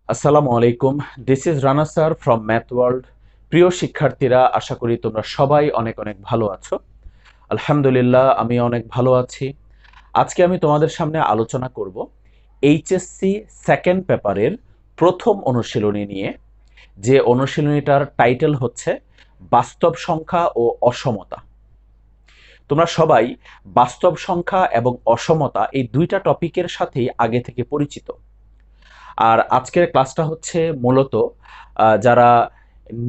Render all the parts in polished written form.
আসসালামু আলাইকুম। This is Rana sir from math world. প্রিয় শিক্ষার্থীরা, আশা করি তোমরা সবাই অনেক অনেক ভালো আছো। আলহামদুলিল্লাহ, আমি অনেক ভালো আছি। আজকে আমি তোমাদের সামনে আলোচনা করব এইচএসসি সেকেন্ড পেপারের প্রথম অনুশীলনী নিয়ে। যে অনুশীলনীটার টাইটেল হচ্ছে বাস্তব সংখ্যা ও অসমতা। তোমরা সবাই বাস্তব সংখ্যা এবং অসমতা এই দুইটা টপিকের সাথেই আগে থেকে পরিচিত। আর আজকের ক্লাসটা হচ্ছে মূলত যারা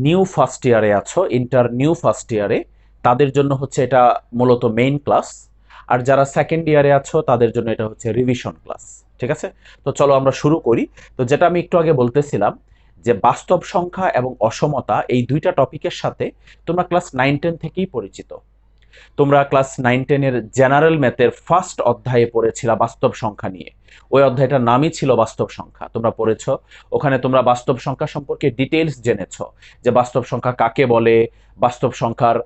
নিউ ফার্স্ট ইয়ারে আছো, ইন্টার নিউ ফার্স্ট ইয়ারে, তাদের জন্য হচ্ছে এটা মূলত মেইন ক্লাস। আর যারা সেকেন্ড ইয়ারে আছো তাদের জন্য এটা হচ্ছে রিভিশন ক্লাস। ঠিক আছে? তো চলো আমরা শুরু করি। তো যেটা আমি একটু আগে বলতেছিলাম যে বাস্তব সংখ্যা এবং অসমতা এই দুইটা টপিকের সাথে তোমরা ক্লাস 9-10 থেকেই পরিচিত। তোমরা ক্লাস 9-10-এর জেনারেল ম্যাথের ফার্স্ট অধ্যায়ে পড়েছিলা বাস্তব সংখ্যা নিয়ে। ওই অধ্যায়টার নামই ছিল বাস্তব সংখ্যা, তোমরা পড়েছো। ওখানে তোমরা বাস্তব সংখ্যা সম্পর্কে ডিটেইলস জেনেছো, যে বাস্তব সংখ্যা কাকে বলে, বাস্তব সংখ্যার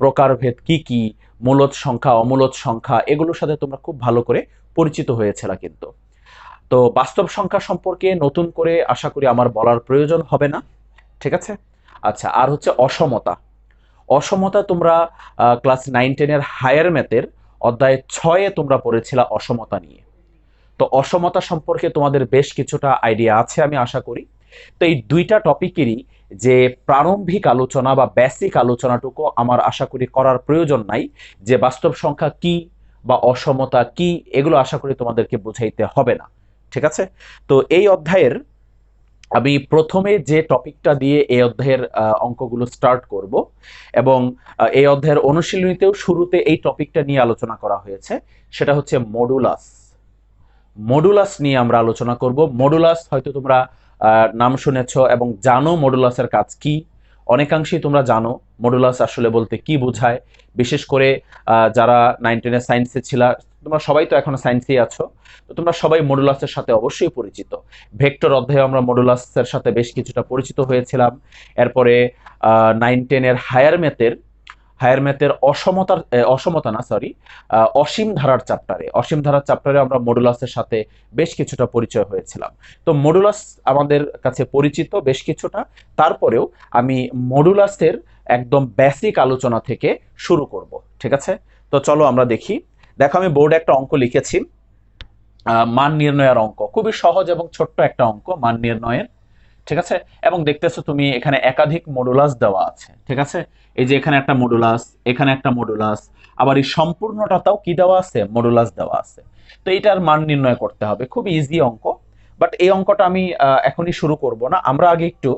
প্রকারভেদ কি কি, মূলদ সংখ্যা অমূলদ সংখ্যা, এগুলোর সাথে তোমরা খুব ভালো করে পরিচিত হয়েছিল। কিন্তু তো বাস্তব সংখ্যা সম্পর্কে নতুন করে আশা করি আমার বলার প্রয়োজন হবে না। ঠিক আছে? আচ্ছা, আর হচ্ছে অসমতা। অসমতা তোমরা ক্লাস 9-10-এর হায়ার ম্যাথের অধ্যায় 6-এ তোমরা পড়েছিলা অসমতা নিয়ে। তো অসমতা সম্পর্কে তোমাদের বেশ কিছুটা আইডিয়া আছে আমি আশা করি। তো এই দুইটা টপিকেরই যে প্রারম্ভিক আলোচনা বা বেসিক আলোচনাটুকু আমার আশা করি করার প্রয়োজন নাই, যে বাস্তব সংখ্যা কি বা অসমতা কি, এগুলো আশা করি তোমাদেরকে বুঝাইতে হবে না। ঠিক আছে? তো এই অধ্যায়ের আমি প্রথমে যে টপিকটা দিয়ে এই অধ্যায়ের অঙ্কগুলো স্টার্ট করব, এবং এই অধ্যায়ের অনুশীলনীতেও শুরুতে এই টপিকটা নিয়ে আলোচনা করা হয়েছে, সেটা হচ্ছে মডুলাস। মডুলাস নিয়ে আমরা আলোচনা করব। মডুলাস হয়তো তোমরা নাম শুনেছো এবং জানো মডুলাসের কাজ কি। অনেকাংশেই তোমরা জানো মডুলাস আসলে বলতে কি বোঝায়। বিশেষ করে যারা 9-10-এ সায়েন্সে ছিলা, তোমরা সবাই তো এখনো সায়েন্সেই আছো, তো তোমরা সবাই মডুলাসের সাথে অবশ্যই পরিচিত। ভেক্টর অধ্যায়ে আমরা মডুলাসের সাথে বেশ কিছুটা পরিচিত হয়েছিলাম। এরপরে 9-10-এর হায়ার ম্যাথের অসমতা না, সরি, অসীম ধারার চ্যাপ্টারে আমরা মডুলাসের সাথে বেশ কিছুটা পরিচয় হয়েছিলাম। তো মডুলাস আমাদের কাছে পরিচিত বেশ কিছুটা। তারপরেও আমি মডুলাসের একদম বেসিক আলোচনা থেকে শুরু করব। ঠিক আছে? তো চলো আমরা দেখি। দেখো, আমি বোর্ডে একটা অঙ্ক লিখেছি, মান নির্ণয়ের অঙ্ক। খুবই সহজ এবং ছোট্ট একটা অঙ্ক, মান নির্ণয়ের। ঠিক আছে? এবং দেখতেছো তুমি এখানে একাধিক মডুলাস দেওয়া আছে। ঠিক আছে? এই যে এখানে একটা মডুলাস, এখানে একটা মডুলাস, আবার এই সম্পূর্ণটাতেও কি দেওয়া আছে? মডুলাস দেওয়া আছে। তো এইটার মান নির্ণয় করতে হবে। খুব ইজি অঙ্ক, বাট এই অঙ্কটা আমি এখনই শুরু করব না। আমরা আগে একটু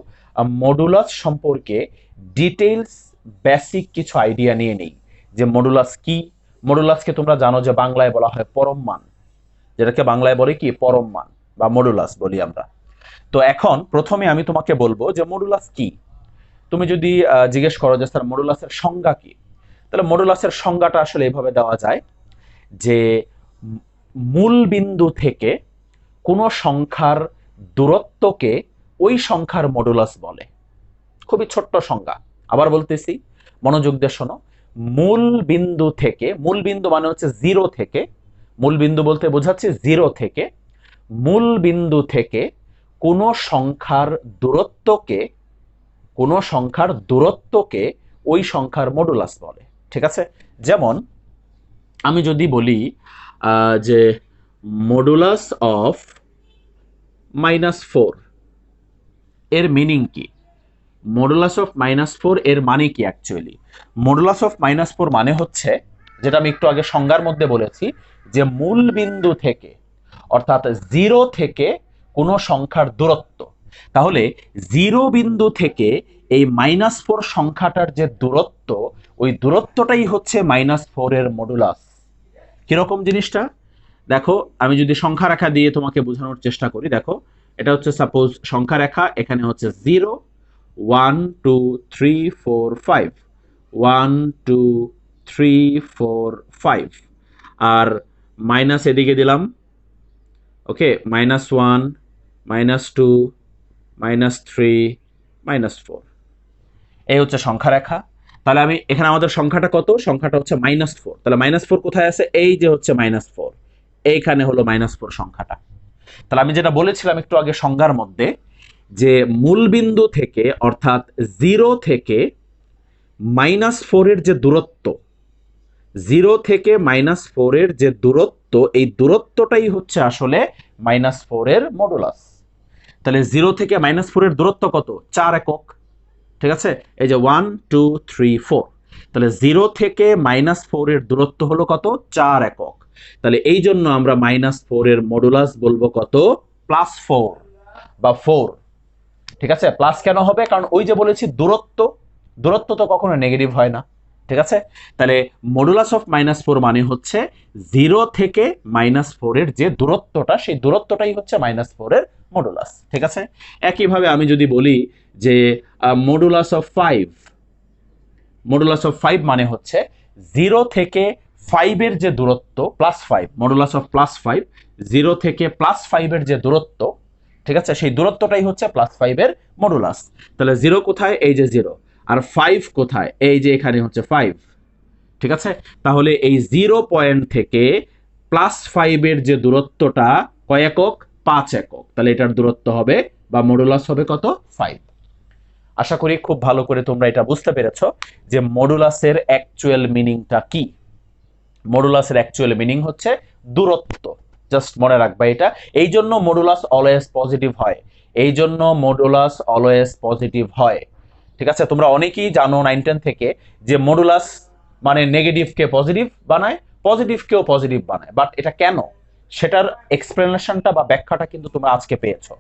মডুলাস সম্পর্কে ডিটেইলস বেসিক কিছু আইডিয়া নিয়ে নেই, যে মডুলাস কি। মডুলাসকে তোমরা জানো যে বাংলায় বলা হয় পরম মান, যেটাকে বাংলায় বলে কি? পরম মান বা মডুলাস বলি আমরা। তো এখন প্রথমে আমি তোমাকে বলবো যে মডুলাস কি। তুমি যদি জিজ্ঞেস করো যে স্যার মডুলাসের সংজ্ঞা কি, তাহলে মডুলাসের সংজ্ঞাটা আসলে এভাবে দেওয়া যায় যে মূল বিন্দু থেকে কোনো সংখ্যার দূরত্বকে ওই সংখ্যার মডুলাস বলে। খুবই ছোট্ট সংজ্ঞা, আবার বলতেছি, মনোযোগ দিয়ে শোনো। মূল বিন্দু থেকে, মূল বিন্দু মানে হচ্ছে জিরো থেকে, মূল বিন্দু বলতে বোঝাচ্ছে জিরো থেকে, মূল বিন্দু থেকে কোনো সংখ্যার দূরত্বকে, কোনো সংখ্যার দূরত্বকে ওই সংখ্যার মডুলাস বলে। ঠিক আছে? যেমন আমি যদি বলি যে মডুলাস অফ -4, এর মিনিং কি? মডুলাস অফ -4 এর মানে কি অ্যাকচুয়ালি? মডুলাস অফ -4 মানে হচ্ছে, যেটা আমি একটু আগে সংজ্ঞার মধ্যে বলেছি, যে মূল বিন্দু থেকে, অর্থাৎ জিরো থেকে কোনো সংখ্যার দূরত্ব। তাহলে জিরো বিন্দু থেকে এই -4 সংখ্যাটার যে দূরত্ব, ওই দূরত্বটাই হচ্ছে -4 এর মডুলাস। কিরকম জিনিসটা? দেখো, আমি যদি সংখ্যা রেখা দিয়ে তোমাকে বোঝানোর চেষ্টা করি, দেখো এটা হচ্ছে সাপোজ সংখ্যা রেখা, এখানে হচ্ছে 0, 1 2 3 4 5, 1 2 3 4 5, আর মাইনাস এদিকে দিলাম। ওকে, -1, -2, -3, -4, এই হচ্ছে সংখ্যা রেখা। তাহলে আমি এখানে, আমাদের সংখ্যাটা কত? সংখ্যাটা হচ্ছে -4। তাহলে -4 কোথায় আছে? এই যে হচ্ছে -4, এইখানে হলো -4 সংখ্যাটা। তাহলে আমি যেটা বলেছিলাম একটু আগে সংজ্ঞার মধ্যে, যে মূলবিন্দু থেকে অর্থাৎ 0 থেকে -4 এর যে দূরত্ব, 0 থেকে -4 এর যে দূরত্ব, এই দূরত্বটাই হচ্ছে আসলে -4 এর মডুলাস। তাহলে 0 থেকে -4 এর দূরত্ব কত? 4 একক। ঠিক আছে, এই যে 1 2 3 4, তাহলে 0 থেকে -4 এর দূরত্ব হলো কত? 4 একক। তাহলে এই জন্য আমরা -4 এর মডুলাস বলবো কত? +4 বা 4। ঠিক আছে, প্লাস কেন হবে? কারণ ওই যে বলেছি দূরত্ব, দূরত্ব তো কখনো নেগেটিভ হয় না। ঠিক আছে, তাহলে মডুলাস অফ -4 মানে হচ্ছে 0 থেকে -4 এর যে দূরত্বটা, সেই দূরত্বটাই হচ্ছে -4 এর মডুলাস। ঠিক আছে, একইভাবে আমি যদি বলি যে মডুলাস অফ 5, মডুলাস অফ 5 মানে হচ্ছে 0 থেকে 5 এর যে দূরত্ব, +5, মডুলাস অফ +5, 0 থেকে +5 এর যে দূরত্ব, ঠিক আছে, সেই দূরত্বটাই হচ্ছে +5 এর মডুলাস। তাহলে 0 কোথায়? এই যে 0। আর 5 কোথায়? এই যে এখানে হচ্ছে 5। ঠিক আছে, তাহলে এই 0 পয়েন্ট থেকে +5 এর যে দূরত্বটা কয় একক? 5 একক। তাহলে এটার দূরত্ব হবে বা মডুলাস হবে কত? 5। আশা করি খুব ভালো করে তোমরা এটা বুঝতে পেরেছো যে মডুলাসের অ্যাকচুয়াল মিনিংটা কি। মডুলাসের অ্যাকচুয়াল মিনিং হচ্ছে দূরত্ব। জাস্ট মনে রাখবা এটা। এই জন্য মডুলাস অলওয়েজ পজিটিভ হয়, এই জন্য মডুলাস অলওয়েজ পজিটিভ হয়। ঠিক আছে, তোমরা অনেকেই জানো 9-10 থেকে যে মডুলাস মানে নেগেটিভকে পজিটিভ বানায়, পজিটিভকেও পজিটিভ বানায়। বাট এটা কেন, সেটার এক্সপ্লেনেশনটা বা ব্যাখ্যাটা কিন্তু তোমরা আজকে পেয়েছো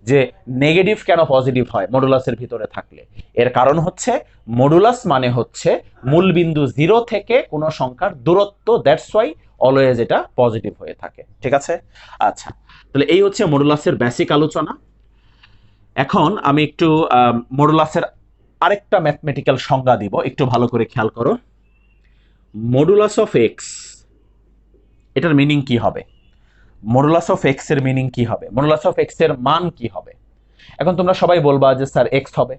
যে নেগেটিভ কেন পজিটিভ হয় মডুলাসের ভিতরে থাকলে। এর কারণ হচ্ছে মডুলাস মানে হচ্ছে মূলবিন্দু 0 থেকে কোনো সংখ্যার দূরত্ব, দ্যাটস ওয়াই অলওয়েজ এটা পজিটিভ হয়ে থাকে। ঠিক আছে, আচ্ছা, তাহলে এই হচ্ছে মডুলাসের বেসিক আলোচনা। এখন আমি একটু মডুলাসের আরেকটা ম্যাথমেটিক্যাল সংজ্ঞা দিব, একটু ভালো করে খেয়াল করো। মডুলাস অফ এক্স, এটার মিনিং কি হবে? মডুলাস অফ এক্স এর মিনিং কি হবে? মডুলাস অফ এক্স এর মান কি হবে? এখন তোমরা সবাই বলবা যে স্যার এক্স হবে।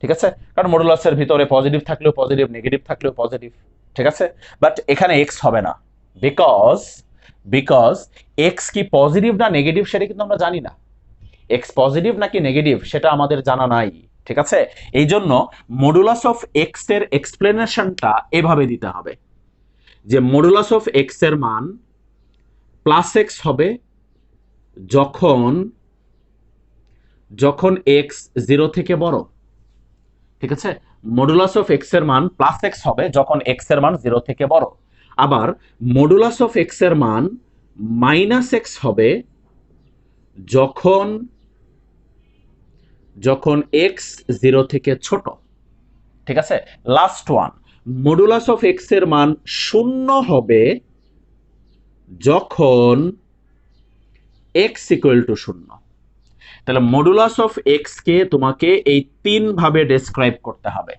ঠিক আছে, কারণ মডুলাসের ভিতরে পজিটিভ থাকলেও পজিটিভ, নেগেটিভ থাকলেও পজিটিভ। ঠিক আছে, বাট এখানে এক্স হবে না। বিকজ বিকজ এক্স কি পজিটিভ না নেগেটিভ সেটা কিন্তু আমরা জানি না। এক্স পজিটিভ নাকি নেগেটিভ সেটা আমাদের জানা নাই। ঠিক আছে, এই জন্য মডুলাস অফ এক্স এর এক্সপ্লেনেশনটা এভাবে দিতে হবে যে মডুলাস অফ এক্স এর মান +x হবে যখন যখন এক্স 0 থেকে বড়। ঠিক আছে, মডুলাস অফ এক্স এর মান +x হবে যখন এক্স এর মান 0 থেকে বড়। আবার মডুলাস অফ এক্স এর মান -x হবে যখন যখন এক্স 0 থেকে ছোট। ঠিক আছে, last one, modulus of x এর মান 0 হবে যখন x = 0। তাহলে মডুলাস অফ এক্স কে তোমাকে এই 3 ভাবে ডেসক্রাইব করতে হবে।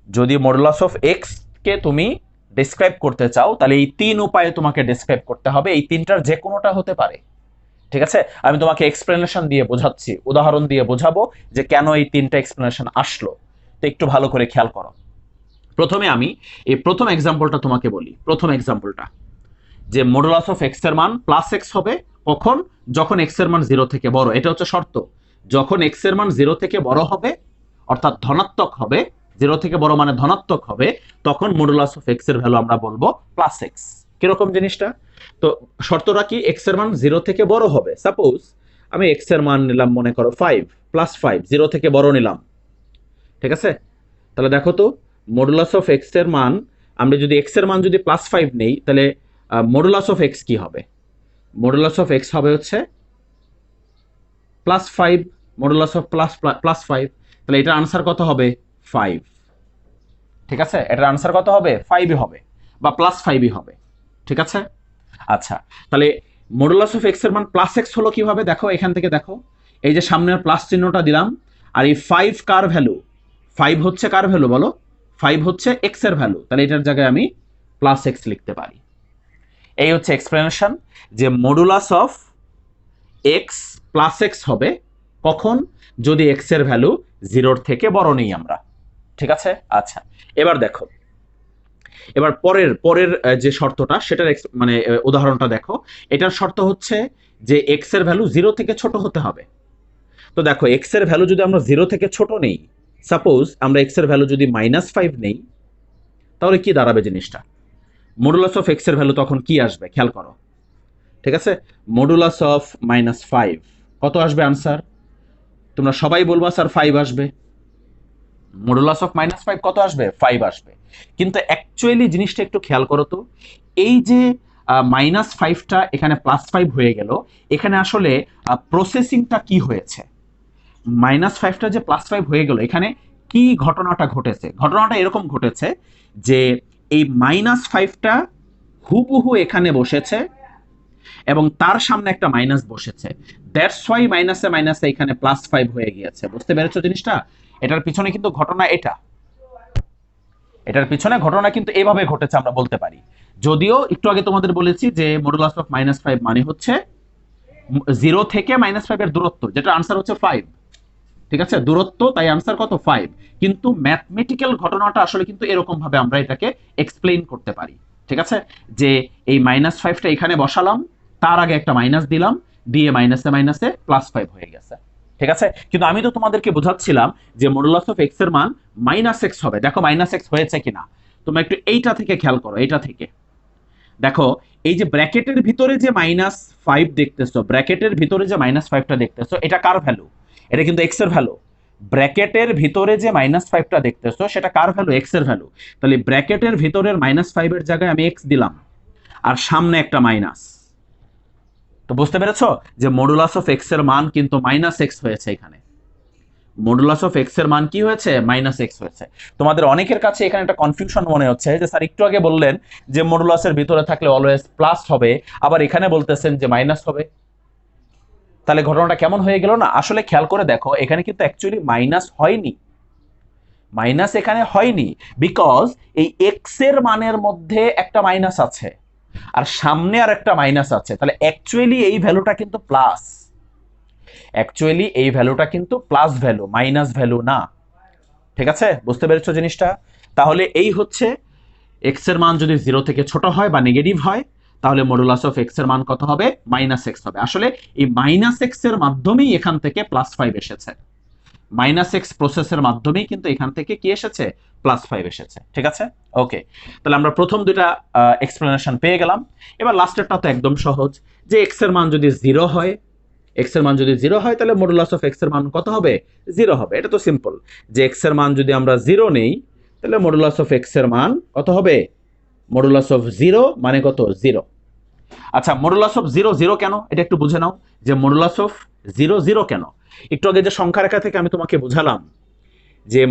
যদি মডুলাস অফ এক্স কে তুমি ডেসক্রাইব করতে চাও তাহলে এই 3 উপায়ে তোমাকে ডেসক্রাইব করতে হবে। এই 3টার যে কোনোটা হতে পারে। ঠিক আছে, আমি তোমাকে এক্সপ্লেনেশন দিয়ে বোঝাচ্ছি, উদাহরণ দিয়ে বোঝাবো যে কেন এই 3টা এক্সপ্লেনেশন আসলো। তো একটু ভালো করে খেয়াল করো। প্রথমে আমি এই প্রথম এক্সাম্পলটা তোমাকে বলি। প্রথম এক্সাম্পলটা যে মডুলাস অফ এক্স এর মান +x হবে কখন? যখন এক্স এর মান 0 থেকে বড়। এটা হচ্ছে শর্ত। যখন এক্স এর মান 0 থেকে বড় হবে, অর্থাৎ ধনাত্মক হবে, 0 থেকে বড় মানে ধনাত্মক হবে, তখন মডুলাস অফ এক্স এর ভ্যালু আমরা বলবো +x। কিরকম জিনিসটা? তো শর্তটা কি? এক্স এর মান 0 থেকে বড় হবে। সাপোজ আমি এক্স এর মান নিলাম মনে করো 5, +5, 0 থেকে বড় নিলাম। ঠিক আছে, তাহলে দেখো তো মডুলাস অফ এক্স এর মান, আমরা যদি এক্স এর মান যদি +5 নেই তাহলে মডুলাস অফ এক্স কি হবে? মডুলাস অফ এক্স হবে হচ্ছে +5, মডুলাস অফ +5। তাহলে এটার আনসার কত হবে? 5। ঠিক আছে, এটার আনসার কত হবে? 5 হবে বা +5 হবে। ঠিক আছে, আচ্ছা, তাহলে মডুলাস অফ এক্স এর মান +x হলো কিভাবে? দেখো এখান থেকে দেখো, এই যে সামনের প্লাস চিহ্নটা দিলাম, আর এই 5 কার ভ্যালু? 5 হচ্ছে কার ভ্যালু বলো? 5 হচ্ছে x এর ভ্যালু। তাহলে এটার জায়গায় আমি +x লিখতে পারি। এই হচ্ছে এক্সপ্লেনেশন যে মডুলাস অফ এক্স +x হবে কখন? যদি x এর ভ্যালু 0 থেকে বড় নেই আমরা। ঠিক আছে, আচ্ছা, এবার দেখো, এবার পরের পরের যে শর্তটা সেটার মানে উদাহরণটা দেখো। এটার শর্ত হচ্ছে যে x এর ভ্যালু 0 থেকে ছোট হতে হবে। তো দেখো এক্স এর ভ্যালু যদি আমরা 0 থেকে ছোট নেই, সাপোজ আমরা এক্স এর ভ্যালু যদি -5 নেই, তাহলে কি দাঁড়াবে জিনিসটা? মডুলাস অফ এক্স এর ভ্যালু তখন কি আসবে খেয়াল করো। ঠিক আছে, মডুলাস অফ -5 কত আসবে আনসার? তোমরা সবাই বলবা স্যার 5 আসবে। মডুলাস অফ -5 কত আসবে? 5 আসবে। কিন্তু অ্যাকচুয়ালি জিনিসটা একটু খেয়াল করো তো, এই যে -5টা এখানে +5 হয়ে গেল, এখানে আসলে প্রসেসিংটা কি হয়েছে? -5টা যে +5 হয়ে গেল, এখানে কি ঘটনাটা ঘটেছে? ঘটনাটা এরকম ঘটেছে যে এই -5টা হুবহু এখানে বসেছে এবং তার সামনে একটা মাইনাস বসেছে। দ্যাটস ওয়াই মাইনাসে মাইনাসে এখানে +5 হয়ে গিয়েছে। বুঝতে পেরেছো জিনিসটা? এটার পিছনে কিন্তু ঘটনা এটা, এটার পিছনে ঘটনা কিন্তু এভাবে ঘটেছে আমরা বলতে পারি। যদিও একটু আগে তোমাদের বলেছি যে মডুলাস অফ -5 মানে হচ্ছে 0 থেকে -5 এর দূরত্ব, যেটা আনসার হচ্ছে 5। ঠিক আছে, দূরত্ব, তাই আনসার কত? 5। কিন্তু ম্যাথমেটিক্যাল ঘটনাটা আসলে কিন্তু এরকম ভাবে আমরা এটাকে এক্সপ্লেইন করতে পারি। ঠিক আছে, যে এই -5টা এখানে বসালাম, তার আগে একটা মাইনাস দিলাম, দিয়ে মাইনাসে মাইনাসে +5 হয়ে গেছে। ঠিক আছে, কিন্তু আমি তো তোমাদেরকে বোঝাচ্ছিলাম যে মডুলাস অফ এক্স এর মান -x হবে। দেখো -x হয়েছে কিনা তোমরা একটু এইটা থেকে খেয়াল করো। এইটা থেকে দেখো, এই যে ব্র্যাকেটের ভিতরে যে -5 দেখতেছো, ব্র্যাকেটের ভিতরে যে -5টা দেখতেছো, এটা কার ভ্যালু? এটা কিন্তু এক্স এর ভ্যালু। ব্র্যাকেটের ভিতরে যে -5টা দেখতেছো, সেটা কার ভ্যালু? এক্স এর ভ্যালু। তাহলে ব্র্যাকেটের ভিতরের -5 এর জায়গায় আমি এক্স দিলাম, আর সামনে একটা মাইনাস। তো বুঝতে পেরেছো যে মডুলাস অফ এক্স এর মান কিন্তু -x হয়েছে এখানে। মডুলাস অফ এক্স এর মান কি হয়েছে? -x হয়েছে। তোমাদের অনেকের কাছে এখানে একটা কনফিউশন মনে হচ্ছে যে স্যার একটু আগে বললেন যে মডুলাসের ভিতরে থাকলে অলওয়েজ প্লাস হবে, আবার এখানে বলতেছেন যে মাইনাস হবে। তাহলে ঘটনাটা কেমন হয়ে গেল না? আসলে খেয়াল করে দেখো, এখানে কিন্তু অ্যাকচুয়ালি মাইনাস হয়নি, মাইনাস এখানে হয়নি, বিকজ এই এক্স এর মানের মধ্যে একটা মাইনাস আছে আর সামনে আর একটা মাইনাস আছে। তাহলে অ্যাকচুয়ালি এই ভ্যালুটা কিন্তু প্লাস, অ্যাকচুয়ালি এই ভ্যালুটা কিন্তু প্লাস ভ্যালু, মাইনাস ভ্যালু না। ঠিক আছে, বুঝতে পেরেছো জিনিসটা? তাহলে এই হচ্ছে এক্স এর মান যদি 0 থেকে ছোট হয় বা নেগেটিভ হয়, তাহলে মডুলাস অফ এক্স এর মান কত হবে? -x হবে। আসলে এই -x এর মাধ্যমেই এখান থেকে +5 এসেছে। -x প্রসেসের মাধ্যমেই কিন্তু এখান থেকে কি এসেছে? +5 এসেছে। ঠিক আছে, ওকে। তাহলে আমরা প্রথম দুটা এক্সপ্লেনেশন পেয়ে গেলাম। এবার লাস্টেরটা তো একদম সহজ, যে এক্স এর মান যদি 0 হয়, এক্স এর মান যদি 0 হয়, তাহলে মডুলাস অফ এক্স এর মান কত হবে? 0 হবে। এটা তো সিম্পল, যে এক্স এর মান যদি আমরা 0 নেই, তাহলে মডুলাস অফ এক্স এর মান কত হবে? মডুলাস অফ 0 মানে কত? 0। আচ্ছা, মডুলাস অফ 0 0 কেন? এটা একটু বুঝে নাও যে মডুলাস অফ 0 0 কেন। একটু আগে যে সংখ্যা রেখা থেকে আমি তোমাকে বুঝালাম যে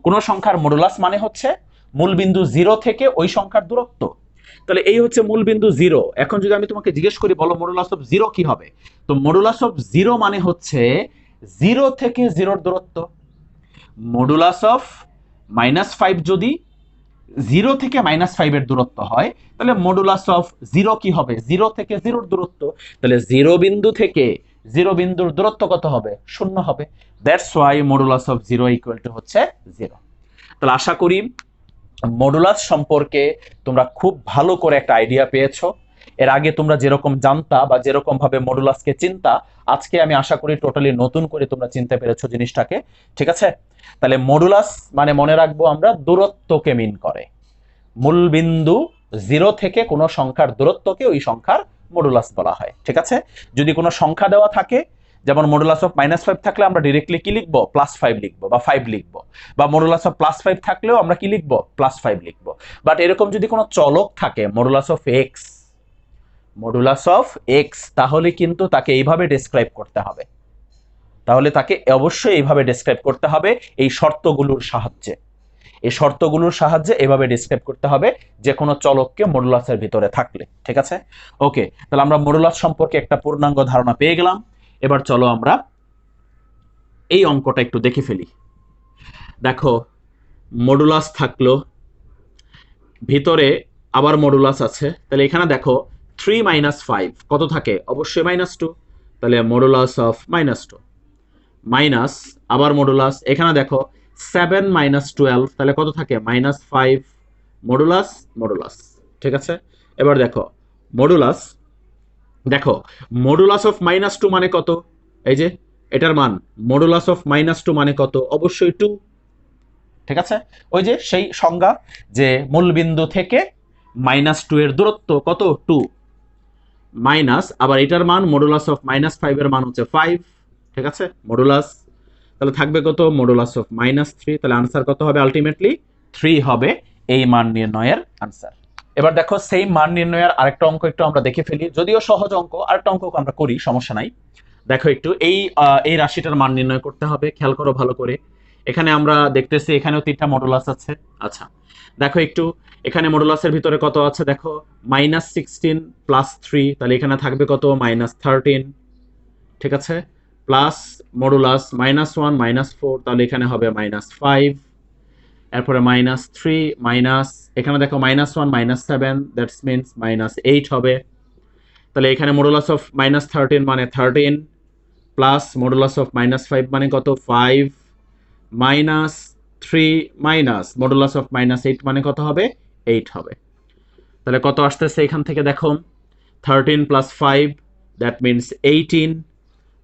কোন সংখ্যার মডুলাস মানে হচ্ছে মূলবিন্দু 0 থেকে ওই সংখ্যার দূরত্ব। তাহলে এই হচ্ছে মূলবিন্দু 0। এখন যদি আমি তোমাকে জিজ্ঞেস করি বলো মডুলাস অফ 0 কি হবে, তো মডুলাস অফ 0 মানে হচ্ছে 0 থেকে 0 দূরত্ব। মডুলাস অফ -5 যদি 0 থেকে -5 এর দূরত্ব হয়, তাহলে মডুলাস অফ 0 কি হবে? 0 থেকে 0 দূরত্ব। তাহলে 0 বিন্দু থেকে 0 বিন্দুর দূরত্ব কত হবে? 0 হবে। That's why modulus of 0 equal to হচ্ছে 0। তাহলে আশা করি মডুলাস সম্পর্কে তোমরা খুব ভালো করে একটা আইডিয়া পেয়েছো। এর আগে তোমরা যেরকম জানতা বা যেরকম ভাবে মডুলাসকে চিন্তা, আজকে আমি আশা করি টোটালি নতুন করে তোমরা চিনতে পেরেছো জিনিসটাকে। ঠিক আছে, তাহলে মডুলাস মানে মনে রাখবো আমরা দূরত্বকে মিন করে। মূলবিন্দু 0 থেকে কোনো সংখ্যার দূরত্বকে ওই সংখ্যার মডুলাস বলা হয়। ঠিক আছে, যদি কোনো সংখ্যা দেওয়া থাকে, যেমন মডুলাস অফ -5 থাকলে আমরা ডিরেক্টলি কি লিখবো? +5 লিখবো বা 5 লিখবো। বা মডুলাস অফ +5 থাকলেও আমরা কি লিখবো? +5 লিখবো। বাট এরকম যদি কোনো চলক থাকে modulus of x, modulus of x, তাহলে কিন্তু তাকে এইভাবে ডেসক্রাইব করতে হবে। তাহলে তাকে অবশ্যই এইভাবে ডেসক্রাইব করতে হবে এই শর্তগুলোর সাহায্যে। এই শর্তগুলোর সাহায্যে এভাবে ডিসক্রাইব করতে হবে যে কোনো চলককে মডুলাসের ভিতরে থাকলে। ঠিক আছে, ওকে। তাহলে আমরা মডুলাস সম্পর্কে একটা পূর্ণাঙ্গ ধারণা পেয়ে গেলাম। এবার চলো আমরা এই অঙ্কটা একটু দেখে ফেলি। দেখো, মডুলাস থাকলো, ভিতরে আবার মডুলাস আছে। তাহলে এখানে দেখো 3 - 5 কত থাকে? অবশ্যই -2। তাহলে মডুলাস অফ -2 মাইনাস, আবার মডুলাস। এখানে দেখো 7 - 12, তাহলে কত থাকে? -5 মডুলাস মডুলাস। ঠিক আছে, এবার দেখো মডুলাস, দেখো মডুলাস অফ -2 মানে কত? এই যে এটার মান মডুলাস অফ -2 মানে কত? অবশ্যই 2। ঠিক আছে, ওই যে সেই সংজ্ঞা যে মূলবিন্দু থেকে -2 এর দূরত্ব কত? 2 মাইনাস, আবার এটার মান মডুলাস অফ -5 এর মান হচ্ছে 5। ঠিক আছে, মডুলাস তাহলে থাকবে কত? Modulus of -3। তাহলে আনসার কত হবে? আলটিমেটলি 3 হবে এই মান নির্ণয়ের আনসার। এবার দেখো সেই মান নির্ণয়ের আরেকটা অঙ্ক একটু আমরা দেখে ফেলি, যদিও সহজ অঙ্ক, আরেকটা অঙ্ক আমরা করি, সমস্যা নাই। দেখো একটু এই রাশিটার মান নির্ণয় করতে হবে, খেয়াল করো ভালো করে। এখানে আমরা দেখতেছি এখানেও 3টা মডুলাস আছে। আচ্ছা দেখো একটু, এখানে মডুলাসের ভিতরে কত আছে দেখো, -16 + 3, তাহলে এখানে থাকবে কত? -13। ঠিক আছে, প্লাস মডুলাস -1 -4, তাহলে এখানে হবে -5। এরপরে -3 মাইনাস, এখানে দেখো -1 -7, দ্যাটস মিনস -8 হবে। তাহলে এখানে মডুলাস অফ -13 মানে 13, প্লাস মডুলাস অফ -5 মানে কত? 5, -3 মাইনাস মডুলাস অফ -8 মানে কত হবে? 8 হবে। তাহলে কত আসতেছে এখান থেকে দেখো, 13 + 5, দ্যাট মিনস 18,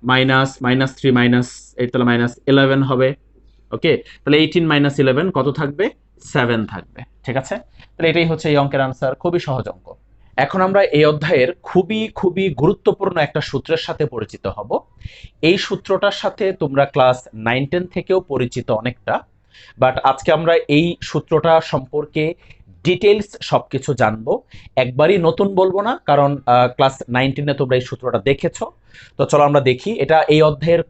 মাইনাস -3 -8, তাহলে -11 হবে। ওকে, তাহলে 18 - 11 কত থাকবে? 7 থাকবে। ঠিক আছে, তাহলে এটাই হচ্ছে এই অঙ্কের আনসার। খুবই সহজ অঙ্ক। এখন আমরা এই অধ্যায়ের খুবই গুরুত্বপূর্ণ একটা সূত্রের সাথে পরিচিত হব। এই সূত্রটার সাথে তোমরা ক্লাস 9-10 থেকেও পরিচিত অনেকটা, বাট আজকে আমরা এই সূত্রটা সম্পর্কে ডিটেইলস সবকিছু জানবো। একবারই নতুন বলবো না, কারণ ক্লাস 9-10-এ তোমরা এই সূত্রটা দেখেছো। তো চলো আমরা দেখি, এটা এই অধ্যায়ের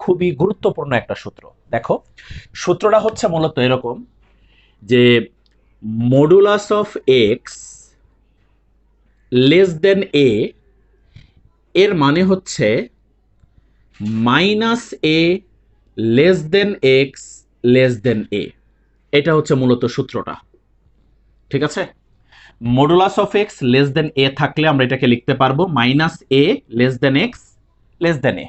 খুবই গুরুত্বপূর্ণ একটা সূত্র। দেখো সূত্রটা হচ্ছে মূলত এরকম যে modulus of x less than a এর মানে হচ্ছে -a less than x less than a. এটা হচ্ছে মূলত সূত্রটা। ঠিক আছে, modulus of x less than a থাকলে আমরা এটাকে লিখতে পারবো -a less than x less than a.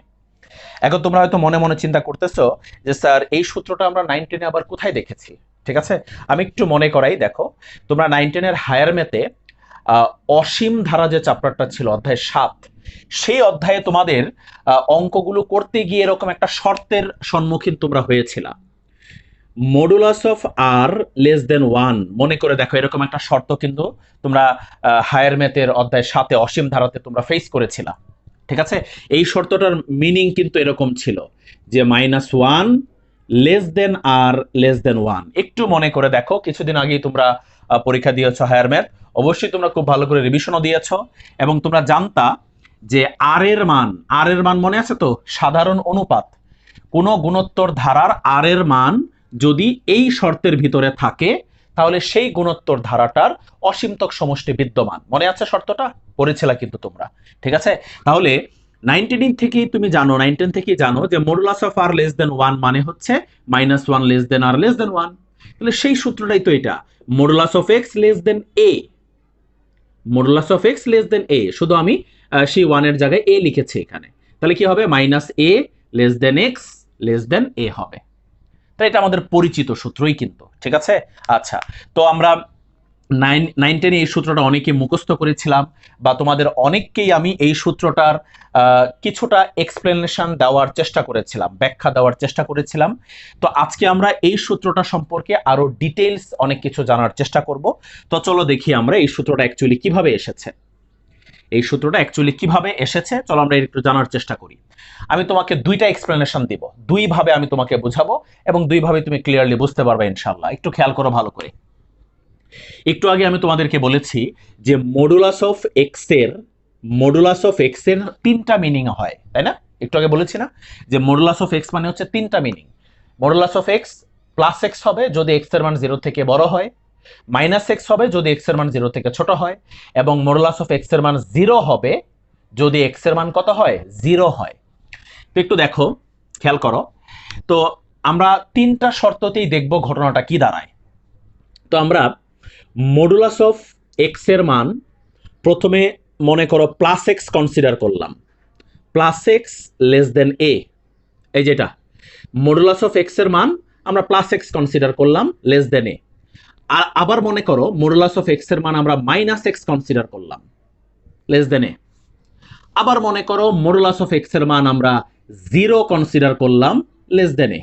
এখন তোমরা হয়তো মনে মনে চিন্তা করতেছো যে স্যার এই সূত্রটা আমরা 9-10-এ আবার কোথায় দেখেছি। ঠিক আছে, আমি একটু মনে করাই। দেখো তোমরা 9-10-এর হায়ার ম্যাথে অসীম ধারা যে চ্যাপ্টারটা ছিল অধ্যায় 7, সেই অধ্যায়ে তোমাদের অঙ্কগুলো করতে গিয়ে এরকম একটা শর্তের সম্মুখীন তোমরা হয়েছিল, modulus of r less than 1। মনে করে দেখো এরকম একটা শর্ত কিন্তু তোমরা হায়ার ম্যাথের অধ্যায় 7-এ অসীম ধারাতে তোমরা ফেস করেছিল। ঠিক আছে, এই শর্তটার মিনিং কিন্তু এরকম ছিল যে -1 লেস দেন আর লেস দেন 1। একটু মনে করে দেখো, কিছুদিন আগেই তোমরা পরীক্ষা দিয়েছো হায়ার ম্যাথ, অবশ্যই তোমরা খুব ভালো করে রিভিশনও দিয়েছো, এবং তোমরা জানতা যে আর এর মান মনে আছে তো? সাধারণ অনুপাত, কোনো গুণোত্তর ধারার আর এর মান যদি এই শর্তের ভিতরে থাকে তাহলে সেই গুণোত্তর ধারাটার অসীমতক সমষ্টি বিদ্যমান। মনে আছে শর্তটা? পড়েছিলা কিন্তু তোমরা। ঠিক আছে, তাহলে 9-10 থেকেই তুমি জানো, 9-10 থেকেই জানো যে modulus of r less than 1 মানে হচ্ছে -1 লেস দেন আর লেস দেন 1। তাহলে সেই সূত্রটাই তো এটা, modulus of x less than a, modulus of x less than a, শুধু আমি সেই 1 এর জায়গায় এ লিখেছি এখানে। তাহলে কি হবে? -a less than x less than a হবে। তাই এটা আমাদের পরিচিত সূত্রই কিন্তু। ঠিক আছে, আচ্ছা তো আমরা 9-10-এ এই সূত্রটা অনেকে মুখস্থ করেছিলাম, বা তোমাদের অনেককেই আমি এই সূত্রটার কিছুটা এক্সপ্লেনেশন দেওয়ার চেষ্টা করেছিলাম, ব্যাখ্যা দেওয়ার চেষ্টা করেছিলাম। তো আজকে আমরা এই সূত্রটা সম্পর্কে আরো ডিটেইলস অনেক কিছু জানার চেষ্টা করব। তো চলো দেখি আমরা এই সূত্রটা অ্যাকচুয়ালি কিভাবে এসেছে। চলো আমরা একটু জানার চেষ্টা করি। আমি তোমাকে দুইটা এক্সপ্লেনেশন দিব, দুইভাবে আমি তোমাকে বোঝাবো, এবং দুইভাবে তুমি ক্লিয়ারলি বুঝতে পারবে ইনশাআল্লাহ। একটু খেয়াল করো ভালো করে। একটু আগে আমি তোমাদেরকে বলেছি যে মডুলাস অফ এক্স এর 3টা মিনিং হয়, তাই না? একটু আগে বলেছি না যে মডুলাস অফ এক্স মানে হচ্ছে 3টা meaning. Modulus of x +x হবে যদি এক্স এর মান 0 থেকে বড় হয়, -x হবে যদি এক্স এর মান 0 থেকে ছোট হয়, এবং মডুলাস অফ এক্স এর মান 0 হবে যদি এক্স এর মান কত হয়? 0 হয়। তো একটু দেখো, খেয়াল করো। তো আমরা 3টা শর্ততেই দেখব ঘটনাটা কি দাঁড়ায়। তো আমরা মডুলাস অফ এক্স এর মান প্রথমে মনে করো +x কনসিডার করলাম, +x লেস দেন a, এই যেটা মডুলাস অফ এক্স এর মান আমরা +x কনসিডার করলাম লেস দেন a। আর আবার মনে করো মডুলাস অফ এক্স এর মান আমরা -x কনসিডার করলাম লেস দেন a। আবার মনে করো মডুলাস অফ এক্স এর মান আমরা জিরো কনসিডার করলাম লেস দেন এ।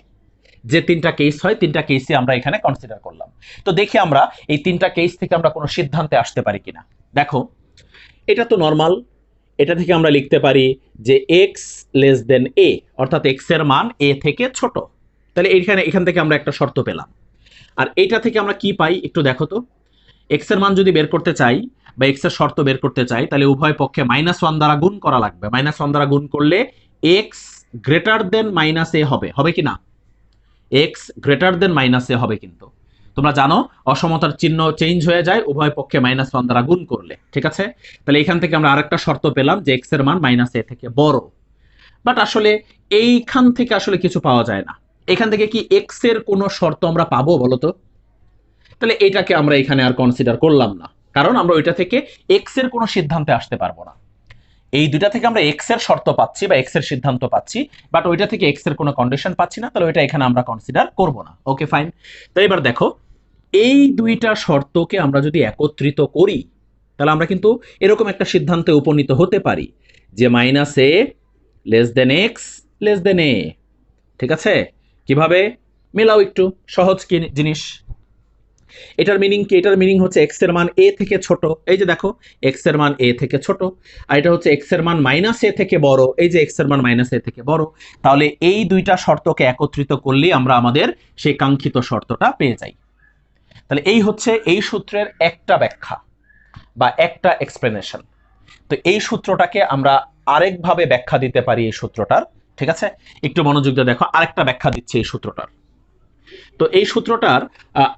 যে তিনটা কেস হয় তিনটা কেসই আমরা এখানে কনসিডার করলাম। তো দেখি আমরা এই তিনটা কেস থেকে আমরা কোনো সিদ্ধান্তে আসতে পারি কিনা। দেখো এটা তো নর্মাল, এটা থেকে আমরা লিখতে পারি যে এক্স লেস দেন এ, অর্থাৎ এক্স এর মান এ থেকে ছোট। তাহলে এখান থেকে আমরা একটা শর্ত পেলাম। আর এটা থেকে আমরা কি পাই একটু দেখো তো। এক্স এর মান যদি বের করতে চাই বা এক্স এর শর্ত বের করতে চাই, তাহলে উভয় পক্ষে -1 দ্বারা গুণ করা লাগবে। -1 দ্বারা গুণ করলে এক্স গ্রেটার দেন -a হবে, হবে কি না? এক্স গ্রেটার দেন -a হবে। কিন্তু তোমরা জানো অসমতার চিহ্ন চেঞ্জ হয়ে যায় উভয় পক্ষে -1 দ্বারা গুণ করলে, ঠিক আছে? তাহলে এখান থেকে আমরা আরেকটা শর্ত পেলাম যে এক্স এর মান -a থেকে বড়। বাট আসলে এইখান থেকে আসলে কিছু পাওয়া যায় না। এখান থেকে কি এক্স এর কোনো শর্ত আমরা পাবো বলো তো? তাহলে এটাকে আমরা এখানে আর কনসিডার করলাম না, কারণ আমরা ওইটা থেকে এক্স এর কোনো সিদ্ধান্তে আসতে পারবো না। এই দুইটা থেকে আমরা এক্স এর শর্ত পাচ্ছি বা এক্স এর সিদ্ধান্ত পাচ্ছি, বাট ওইটা থেকে এক্স এর কোনো কন্ডিশন পাচ্ছি না, তাহলে ওইটা এখানে আমরা কনসিডার করব না। Okay fine. তো এবার দেখো এই দুইটা শর্তকে আমরা যদি একত্রিত করি, তাহলে আমরা কিন্তু এরকম একটা সিদ্ধান্তে উপনীত হতে পারি যে -a less than x less than a. ঠিক আছে? কিভাবে মেলাও একটু সহজ কি জিনিস। এটার মিনিং কি? এটার মিনিং হচ্ছে এক্স এর মান এ থেকে ছোট, এই যে দেখো এক্স এর মান এ থেকে ছোট। আর এটা হচ্ছে এক্স এর মান -a থেকে বড়, এই যে এক্স এর মান -a থেকে বড়। তাহলে এই দুইটা শর্তকে একত্রিত করলেই আমরা আমাদের সেই কাঙ্ক্ষিত শর্তটা পেয়ে যাই। তাহলে এই হচ্ছে এই সূত্রের একটা ব্যাখ্যা বা একটা এক্সপ্লেনেশন। তো এই সূত্রটাকে আমরা আরেকভাবে ব্যাখ্যা দিতে পারি এই সূত্রটার। ঠিক আছে? একটু মনোযোগ দিয়ে দেখো, আরেকটা ব্যাখ্যা দিচ্ছি এই সূত্রটার। তো এই সূত্রটার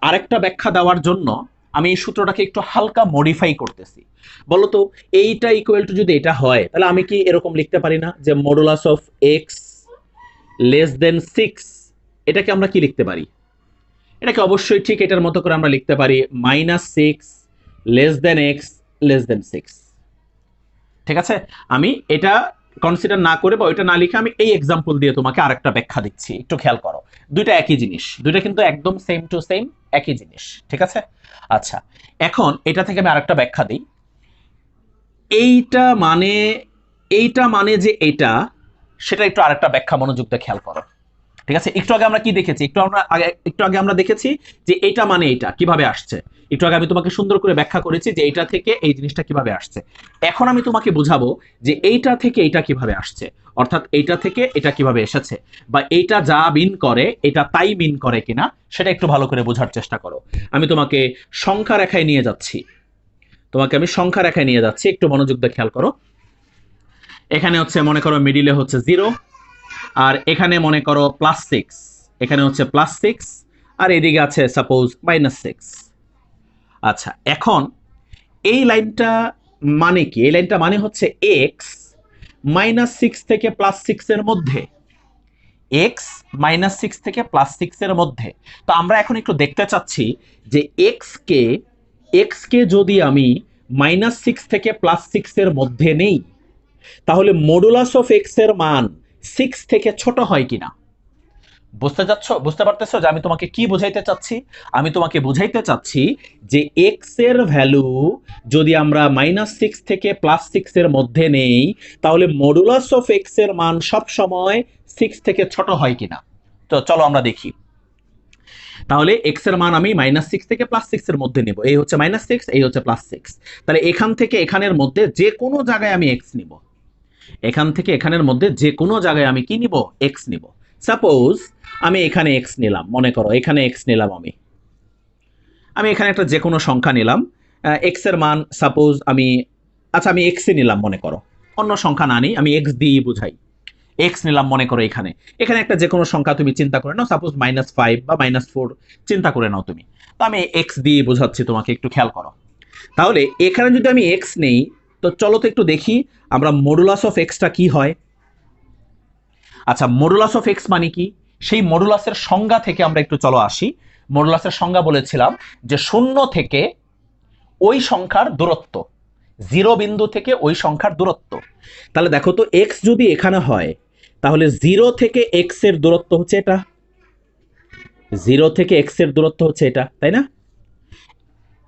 আরেকটা ব্যাখ্যা দেওয়ার জন্য আমি এই সূত্রটাকে একটু হালকা মডিফাই করতেছি। বলতো এইটা ইকুয়াল টু যদি এটা হয়, তাহলে আমি কি এরকম লিখতে পারি না যে মডুলাস অফ এক্স লেস দেন 6? এটাকে আমরা কি লিখতে পারি? এটাকে অবশ্যই ঠিক এটার মতো করে আমরা লিখতে পারি -6 লেস দেন এক্স লেস দেন 6। ঠিক আছে? আমি এটা কনসিডার না করে বা ওইটা না লিখে আমি এই এক্সাম্পল দিয়ে তোমাকে আরেকটা ব্যাখ্যা দিচ্ছি, একটু খেয়াল করো। দুইটা একই জিনিস, দুইটা কিন্তু একদম সেম টু সেম একই জিনিস। ঠিক আছে? আচ্ছা, এখন এটা থেকে আমি আরেকটা ব্যাখ্যা দিই। এইটা মানে এইটা মানে যে এটা, সেটা একটু আরেকটা ব্যাখ্যা মনোযোগ দিয়ে খেয়াল করো। ঠিক আছে? একটু আগে আমরা কি দেখেছি? একটু আগে আমরা দেখেছি যে এটা মানে এটা কিভাবে আসছে। একটু আগে আমি তোমাকে সুন্দর করে ব্যাখ্যা করেছি যে এইটা থেকে এই জিনিসটা কিভাবে আসছে। এখন আমি তোমাকে বুঝাবো যে এইটা থেকে এটা কিভাবে আসছে, অর্থাৎ এইটা থেকে এটা কিভাবে এসেছে, বা এইটা যা মিন করে এটা তাই মিন করে কিনা, সেটা একটু ভালো করে বোঝার চেষ্টা করো। আমি তোমাকে সংখ্যা রেখায় নিয়ে যাচ্ছি, একটু মনোযোগ দিয়ে খেয়াল করো। এখানে হচ্ছে মনে করো মিডিলে হচ্ছে 0, আর এখানে মনে করো +6, এখানে হচ্ছে +6, আর এদিকে আছে সাপোজ -6। আচ্ছা, এখন এই লাইনটা মানে কি? এই লাইনটা মানে হচ্ছে এক্স -6 থেকে +6 এর মধ্যে, এক্স -6 থেকে +6 এর মধ্যে। তো আমরা এখন একটু দেখতে চাচ্ছি যে এক্স কে যদি আমি -6 থেকে +6 এর মধ্যে নেই, তাহলে মডুলাস অফ এক্স এর মান 6 থেকে ছোট হয় কিনা। বুঝতে পারতেছো যে আমি তোমাকে কি বোঝাইতে চাচ্ছি? আমি তোমাকে বুঝাইতে চাচ্ছি যে এক্স এর ভ্যালু যদি আমরা -6 থেকে +6 এর মধ্যে নেই, তাহলে মডুলাস অফ এক্স এর মান সব সময় 6 থেকে ছোট হয় কিনা। তো চলো আমরা দেখি। তাহলে এক্স এর মান আমি -6 থেকে +6 এর মধ্যে নেব। এই হচ্ছে -6, এই হচ্ছে +6। তাহলে এখান থেকে এখানের মধ্যে যে কোনো জায়গায় আমি এক্স নিব। এখান থেকে এখানের মধ্যে যে কোনো জায়গায় আমি কি নিব? এক্স নিব। সাপোজ আমি এখানে এক্স নিলাম, মনে করো এখানে এক্স নিলাম, আমি এখানে একটা যে কোনো সংখ্যা নিলাম। এক্স এর মান সাপোজ আমি আমি এক্স নিলাম, মনে করো অন্য সংখ্যা না নিই, আমি এক্স দিয়ে বুঝাই। এক্স নিলাম মনে করো এখানে একটা যে কোনো সংখ্যা তুমি চিন্তা করে নাও, সাপোজ -5 বা -4 চিন্তা করে নাও তুমি। তো আমি এক্স দিয়ে বোঝাচ্ছি তোমাকে, একটু খেয়াল করো। তাহলে এখানে যদি আমি এক্স নেই, তো চলো তো একটু দেখি আমরা মডুলাস অফ এক্সটা কি হয়। আচ্ছা, মডুলাস অফ এক্স মানে কি? সেই মডুলাসের সংজ্ঞা থেকে আমরা একটু চলো আসি। মডুলাসের সংজ্ঞা বলেছিলাম যে 0 থেকে ওই সংখ্যার দূরত্ব, 0 বিন্দু থেকে ওই সংখ্যার দূরত্ব। তাহলে দেখো তো এক্স যদি এখানে হয়, তাহলে 0 থেকে এক্স এর দূরত্ব হচ্ছে এটা, 0 থেকে এক্স এর দূরত্ব হচ্ছে এটা, তাই না?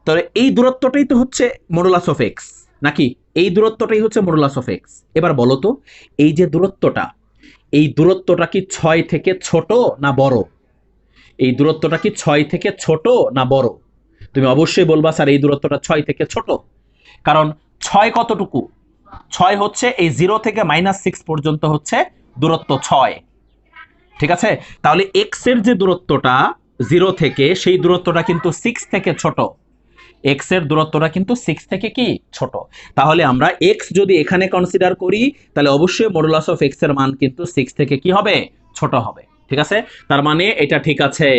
তাহলে এই দূরত্বটাই তো হচ্ছে মডুলাস অফ এক্স, নাকি? এই দূরত্বটাই হচ্ছে মডুলাস অফ এক্স। এবার বলো তো এই যে দূরত্বটা, এই দূরত্বটা কি 6 থেকে ছোট না বড়? এই দূরত্বটা কি 6 থেকে ছোট না বড়? তুমি অবশ্যই বলবা স্যার এই দূরত্বটা 6 থেকে ছোট। কারণ 6 কতটুকু? 6 হচ্ছে এই 0 থেকে -6 পর্যন্ত হচ্ছে দূরত্ব 6। ঠিক আছে, তাহলে এক্স এর যে দূরত্বটা 0 থেকে, সেই দূরত্বটা কিন্তু 6 থেকে ছোট। এক্স এর দূরত্বটা কিন্তু 6 থেকে কি ছোট। তাহলে আমরা এক্স যদি এখানে কনসিডার করি, তাহলে অবশ্যই মডুলাস অফ এক্স এর মান কিন্তু 6 থেকে কি হবে? ছোট হবে। ঠিক আছে, তার মানে এটা ঠিক আছে।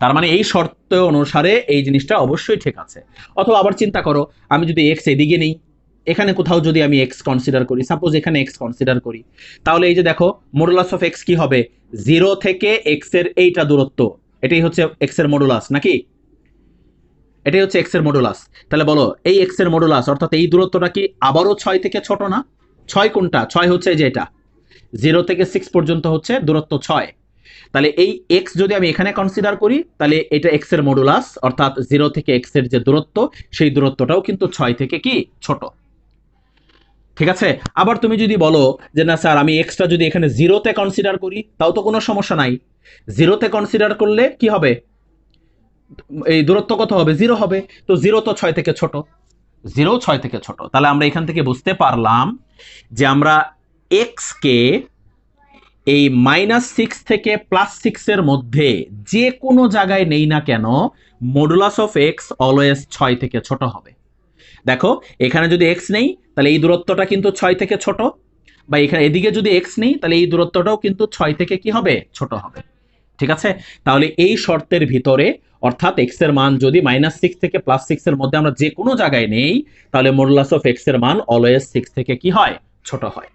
তার মানে এই শর্ত অনুসারে এই জিনিসটা অবশ্যই ঠিক আছে। অথবা আবার চিন্তা করো, আমি যদি এক্স এদিকে নেই, এখানে কোথাও যদি আমি এক্স কনসিডার করি, সাপোজ এখানে এক্স কনসিডার করি, তাহলে এই যে দেখো মডুলাস অফ এক্স কি হবে? 0 থেকে এক্স এর এইটা দূরত্ব, এটাই হচ্ছে এক্স এর মডুলাস নাকি? এটাই হচ্ছে এক্স এর মডুলাস। তাহলে বলো এই এক্স এর মডুলাস অর্থাৎ এই দূরত্বটা কি আবারও 6 থেকে ছোট না? 6 কোনটা? 6 হচ্ছে এই যে এটা, 0 থেকে 6 পর্যন্ত হচ্ছে দূরত্ব 6। তাহলে এই এক্স যদি আমি এখানে কনসিডার করি, তাহলে এটা এক্স এর মডুলাস অর্থাৎ 0 থেকে এক্স এর যে দূরত্ব, সেই দূরত্বটাও কিন্তু 6 থেকে কি ছোট। ঠিক আছে, আবার তুমি যদি বলো যে না স্যার আমি এক্সটা যদি এখানে 0-তে কনসিডার করি, তাও তো কোনো সমস্যা নাই। 0-তে কনসিডার করলে কি হবে? এই দূরত্ব কত হবে? 0 হবে। তো 0 তো 6 থেকে ছোট, 0 6 থেকে ছোট। তাহলে আমরা এখান থেকে বুঝতে পারলাম যে আমরা এক্স কে এই -6 থেকে +6 এর মধ্যে যে কোনো জায়গায় নেই না কেন, মডুলাস অফ এক্স অলওয়েজ 6 থেকে ছোট হবে। দেখো এখানে যদি এক্স নেই, তাহলে এই দূরত্বটা কিন্তু 6 থেকে ছোট, বা এখানে এদিকে যদি এক্স নেই, তাহলে এই দূরত্বটাও কিন্তু 6 থেকে কি হবে? ছোট হবে। ঠিক আছে, তাহলে এই শর্তের ভিতরে অর্থাৎ এক্স এর মান যদি -6 থেকে +6 এর মধ্যে আমরা যে কোনো জায়গায় নেই, তাহলে মডুলাস অফ এক্স এর মান অলওয়েজ 6 থেকে কি হয়? ছোট হয়।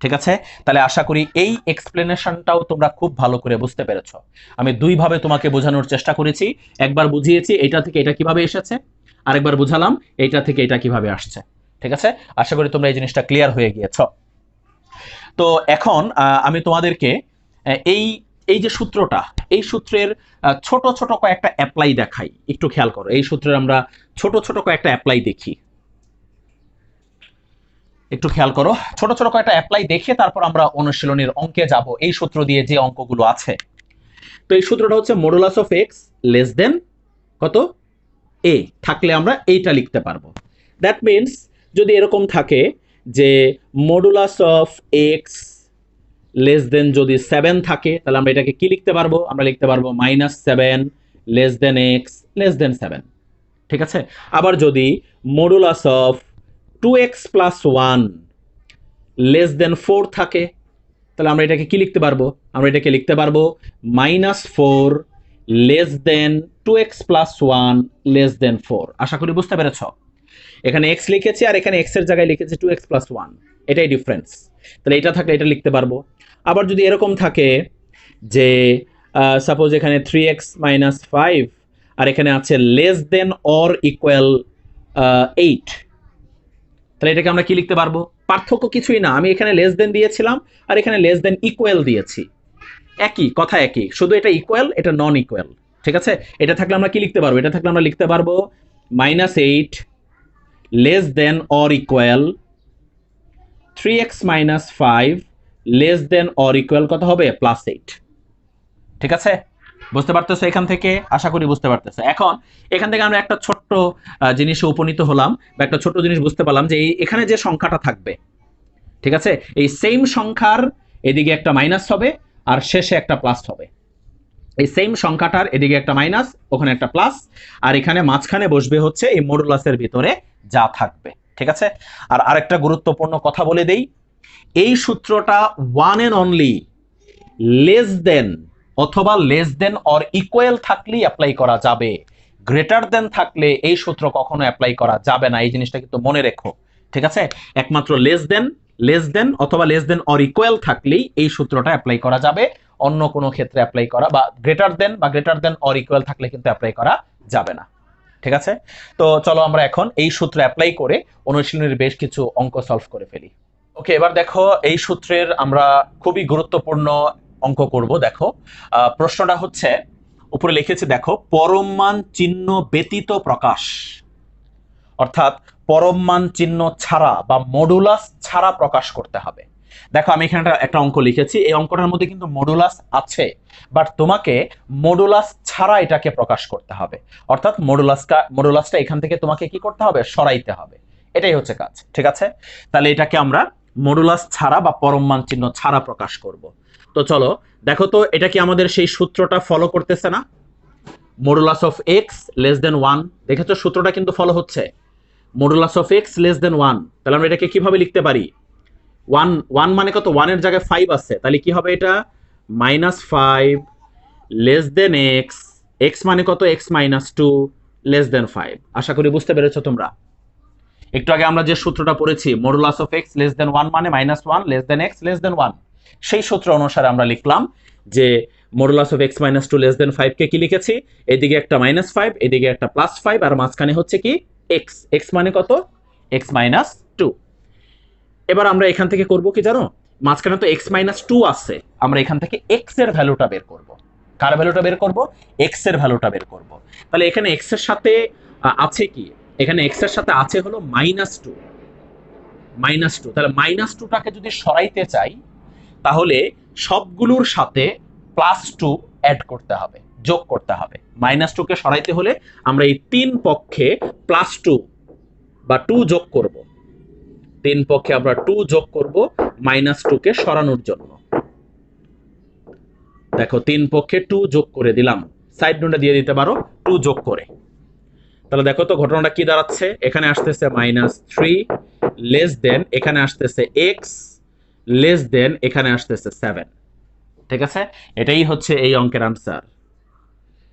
ঠিক আছে, তাহলে আশা করি এই এক্সপ্লেনেশনটাও তোমরা খুব ভালো করে বুঝতে পেরেছো। আমি দুইভাবে তোমাকে বোঝানোর চেষ্টা করেছি। একবার বুঝিয়েছি এটা থেকে এটা কিভাবে এসেছে, আরেকবার বুঝালাম এইটা থেকে এটা কিভাবে আসছে। ঠিক আছে, আশা করি তোমরা এই জিনিসটা ক্লিয়ার হয়ে গিয়েছো। তো এখন আমি তোমাদেরকে এই এই যে সূত্রটা, এই সূত্রের ছোট ছোট কয়েকটা অ্যাপ্লাই দেখাই। একটু খেয়াল করো, এই সূত্রের আমরা ছোট ছোট কয়েকটা অ্যাপ্লাই দেখি। একটু খেয়াল করো, ছোট ছোট কয়েকটা অ্যাপ্লাই দেখে তারপর আমরা অনুশীলনীর অঙ্কে যাব এই সূত্র দিয়ে যে অঙ্কগুলো আছে। তো এই সূত্রটা হচ্ছে মডুলাস অফ এক্স লেস দেন কত? এ থাকলে আমরা এইটা লিখতে পারবো। দ্যাট মিনস যদি এরকম থাকে যে মডুলাস অফ এক্স লেস দেন যদি 7 থাকে, তাহলে আমরা এটাকে কি লিখতে পারবো? আমরা লিখতে পারবো -7 লেস দেন এক্স লেস দেন 7। ঠিক আছে, আবার যদি modulus of 2x + 1 less than 4 থাকে, তাহলে আমরা এটাকে কি লিখতে পারবো? আমরা এটাকে লিখতে পারবো -4 less than 2x + 1 less than 4। আশা করি বুঝতে পেরেছ। এখানে x লিখেছি আর এখানে x এর জায়গায় লিখেছি 2x + 1, এটাই ডিফারেন্স। তাহলে এটা থাকলে এটা লিখতে পারবো। আবার যদি এরকম থাকে যে সাপোজ এখানে 3x - 5 আর এখানে আছে লেস দেন অর ইকুয়াল 8, তাহলে এটাকে আমরা কি লিখতে পারবো? পার্থক্য কিছুই না, আমি এখানে লেস দেন দিয়েছিলাম আর এখানে লেস দেন ইকুয়াল দিয়েছি, একই কথা, একই, শুধু এটা ইকুয়াল এটা নন ইকুয়াল। ঠিক আছে, এটা থাকলে আমরা কি লিখতে পারবো? এটা থাকলে আমরা লিখতে পারবো -8 less than or equal 3x - 5 less than or equal কত হবে? +8। ঠিক আছে, বুঝতে পারতেছো এখান থেকে? আশা করি বুঝতে পারতেছো। এখন এখান থেকে আমরা একটা ছোট্ট জিনিসে উপনীত হলাম, বা একটা ছোট্ট জিনিস বুঝতে পারলাম যে এখানে যে সংখ্যাটা থাকবে, ঠিক আছে, এই সেম সংখ্যার এদিকে একটা মাইনাস হবে আর শেষে একটা প্লাস হবে। এই সেম সংখ্যাটার এদিকে একটা মাইনাস, ওখানে একটা প্লাস, আর এখানে মাঝখানে বসবে হচ্ছে এই মডুলাসের ভিতরে যা থাকবে। ঠিক আছে, আর আরেকটা গুরুত্বপূর্ণ কথা বলে দেই, এই সূত্রটা one and only less than অথবা লেস দেন অর ইকুয়াল থাকলেই অ্যাপ্লাই করা যাবে। গ্রেটার দেন থাকলে এই সূত্র কখনো অ্যাপ্লাই করা যাবে না, এই জিনিসটা কিন্তু মনে রেখো। ঠিক আছে, একমাত্র লেস দেন অথবা লেস দেন অর ইকুয়াল থাকলেই এই সূত্রটা অ্যাপ্লাই করা যাবে, অন্য কোনো ক্ষেত্রে অ্যাপ্লাই করা বা গ্রেটার দেন অর ইকুয়াল থাকলে কিন্তু অ্যাপ্লাই করা যাবে না। ঠিক আছে, তো চলো আমরা এখন এই সূত্র অ্যাপ্লাই করে অনুশীলনের বেশ কিছু অঙ্ক সলভ করে ফেলি। ওকে, এবার দেখো এই সূত্রের আমরা খুবই গুরুত্বপূর্ণ অঙ্ক করব। দেখো প্রশ্নটা হচ্ছে উপরে লিখেছি, দেখো পরম মান চিহ্ন ব্যতীত প্রকাশ, অর্থাৎ পরম মান চিহ্ন ছাড়া বা মডুলাস ছাড়া প্রকাশ করতে হবে। দেখো আমি এখানে একটা অঙ্ক লিখেছি, এই অঙ্কটার মধ্যে কিন্তু মডুলাস আছে, বাট তোমাকে মডুলাস ছাড়া এটাকে প্রকাশ করতে হবে, অর্থাৎ মডুলাসটা এখান থেকে তোমাকে কি করতে হবে, সরাইতে হবে। এটাই হচ্ছে কাজ, ঠিক আছে? তাহলে এটাকে আমরা মডুলাস ছাড়া বা পরম মান চিহ্ন ছাড়া প্রকাশ করব। তো চলো দেখো তো, এটা কি আমাদের সেই সূত্রটা ফলো করতেছে না? Modulus of x less than 1, দেখেছো সূত্রটা কিন্তু ফলো হচ্ছে। Modulus of x less than 1, তাহলে আমরা এটাকে কিভাবে লিখতে পারি? 1 মানে কত? 1 এর জায়গায় 5 আছে, তাহলে কি হবে এটা? -5 লেস দেন এক্স, এক্স মানে কত? X -2 less than 5। আশা করি বুঝতে পেরেছো তোমরা। একটু আগে আমরা যে সূত্রটা পড়েছি, modulus of x less than 1 মানে -1 less than x less than 1, সেই সূত্র অনুসারে আমরা লিখলাম যে modulus of x -2 less than 5 কে কি লিখেছি? এদিকে একটা -5, এদিকে একটা +5, আর মাঝখানে হচ্ছে কি এক্স, এক্স মানে কত? এক্স -2। এবার আমরা এখান থেকে করব কি জানো? মাঝখানে তো x-2 আছে, আমরা এখান থেকে x এর ভ্যালুটা বের করব। কার ভ্যালুটা বের করব? x এর ভ্যালুটা বের করব। তাহলে এখানে x এর সাথে আছে কি? এখানে x এর সাথে আছে হলো -2, -2। তাহলে -2টাকে যদি সরাইতে চাই, তাহলে সবগুলোর সাথে +2 অ্যাড করতে হবে, যোগ করতে হবে। -2 কে সরাইতে হলে আমরা এই 3 পক্ষে +2 বা 2 যোগ করব। 3 পক্ষে আমরা 2 যোগ করব -2 কে সরানোর জন্য। দেখো 3 পক্ষে 2 যোগ করে দিলাম, সাইড নোটে দিয়ে দিতে পারো 2 যোগ করে। তাহলে দেখো তো ঘটনাটা কি দাঁড়াচ্ছে? এখানে আসতেছে -3 লেস দেন, এখানে আসতেছে x লেস দেন, এখানে আসতেছে 7। ঠিক আছে? এটাই হচ্ছে এই অঙ্কের আনসার,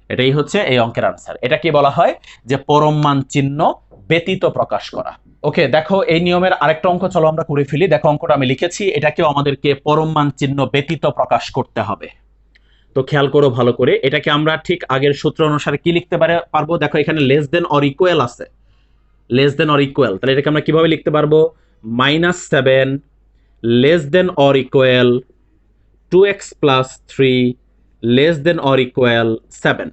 এটাই হচ্ছে এই অঙ্কের আনসার। এটা কি বলা হয়? যে পরম মান চিহ্ন ব্যতীত প্রকাশ করা। ওকে, দেখো এই নিয়মের আরেকটা অঙ্ক চলো আমরা করে ফেলি। দেখো অঙ্কটা আমি লিখেছি, এটাকেও আমাদেরকে পরম মান চিহ্ন ব্যতীত প্রকাশ করতে হবে। তো খেয়াল করো ভালো করে, এটাকে আমরা ঠিক আগের সূত্র অনুসারে কি লিখতে পারবো? দেখো এখানে লেস দেন অর ইকুয়াল আছে, লেস দেন অর ইকুয়াল, তাহলে এটাকে আমরা কিভাবে লিখতে পারবো? -7 less than or equal 2x + 3 less than or equal 7,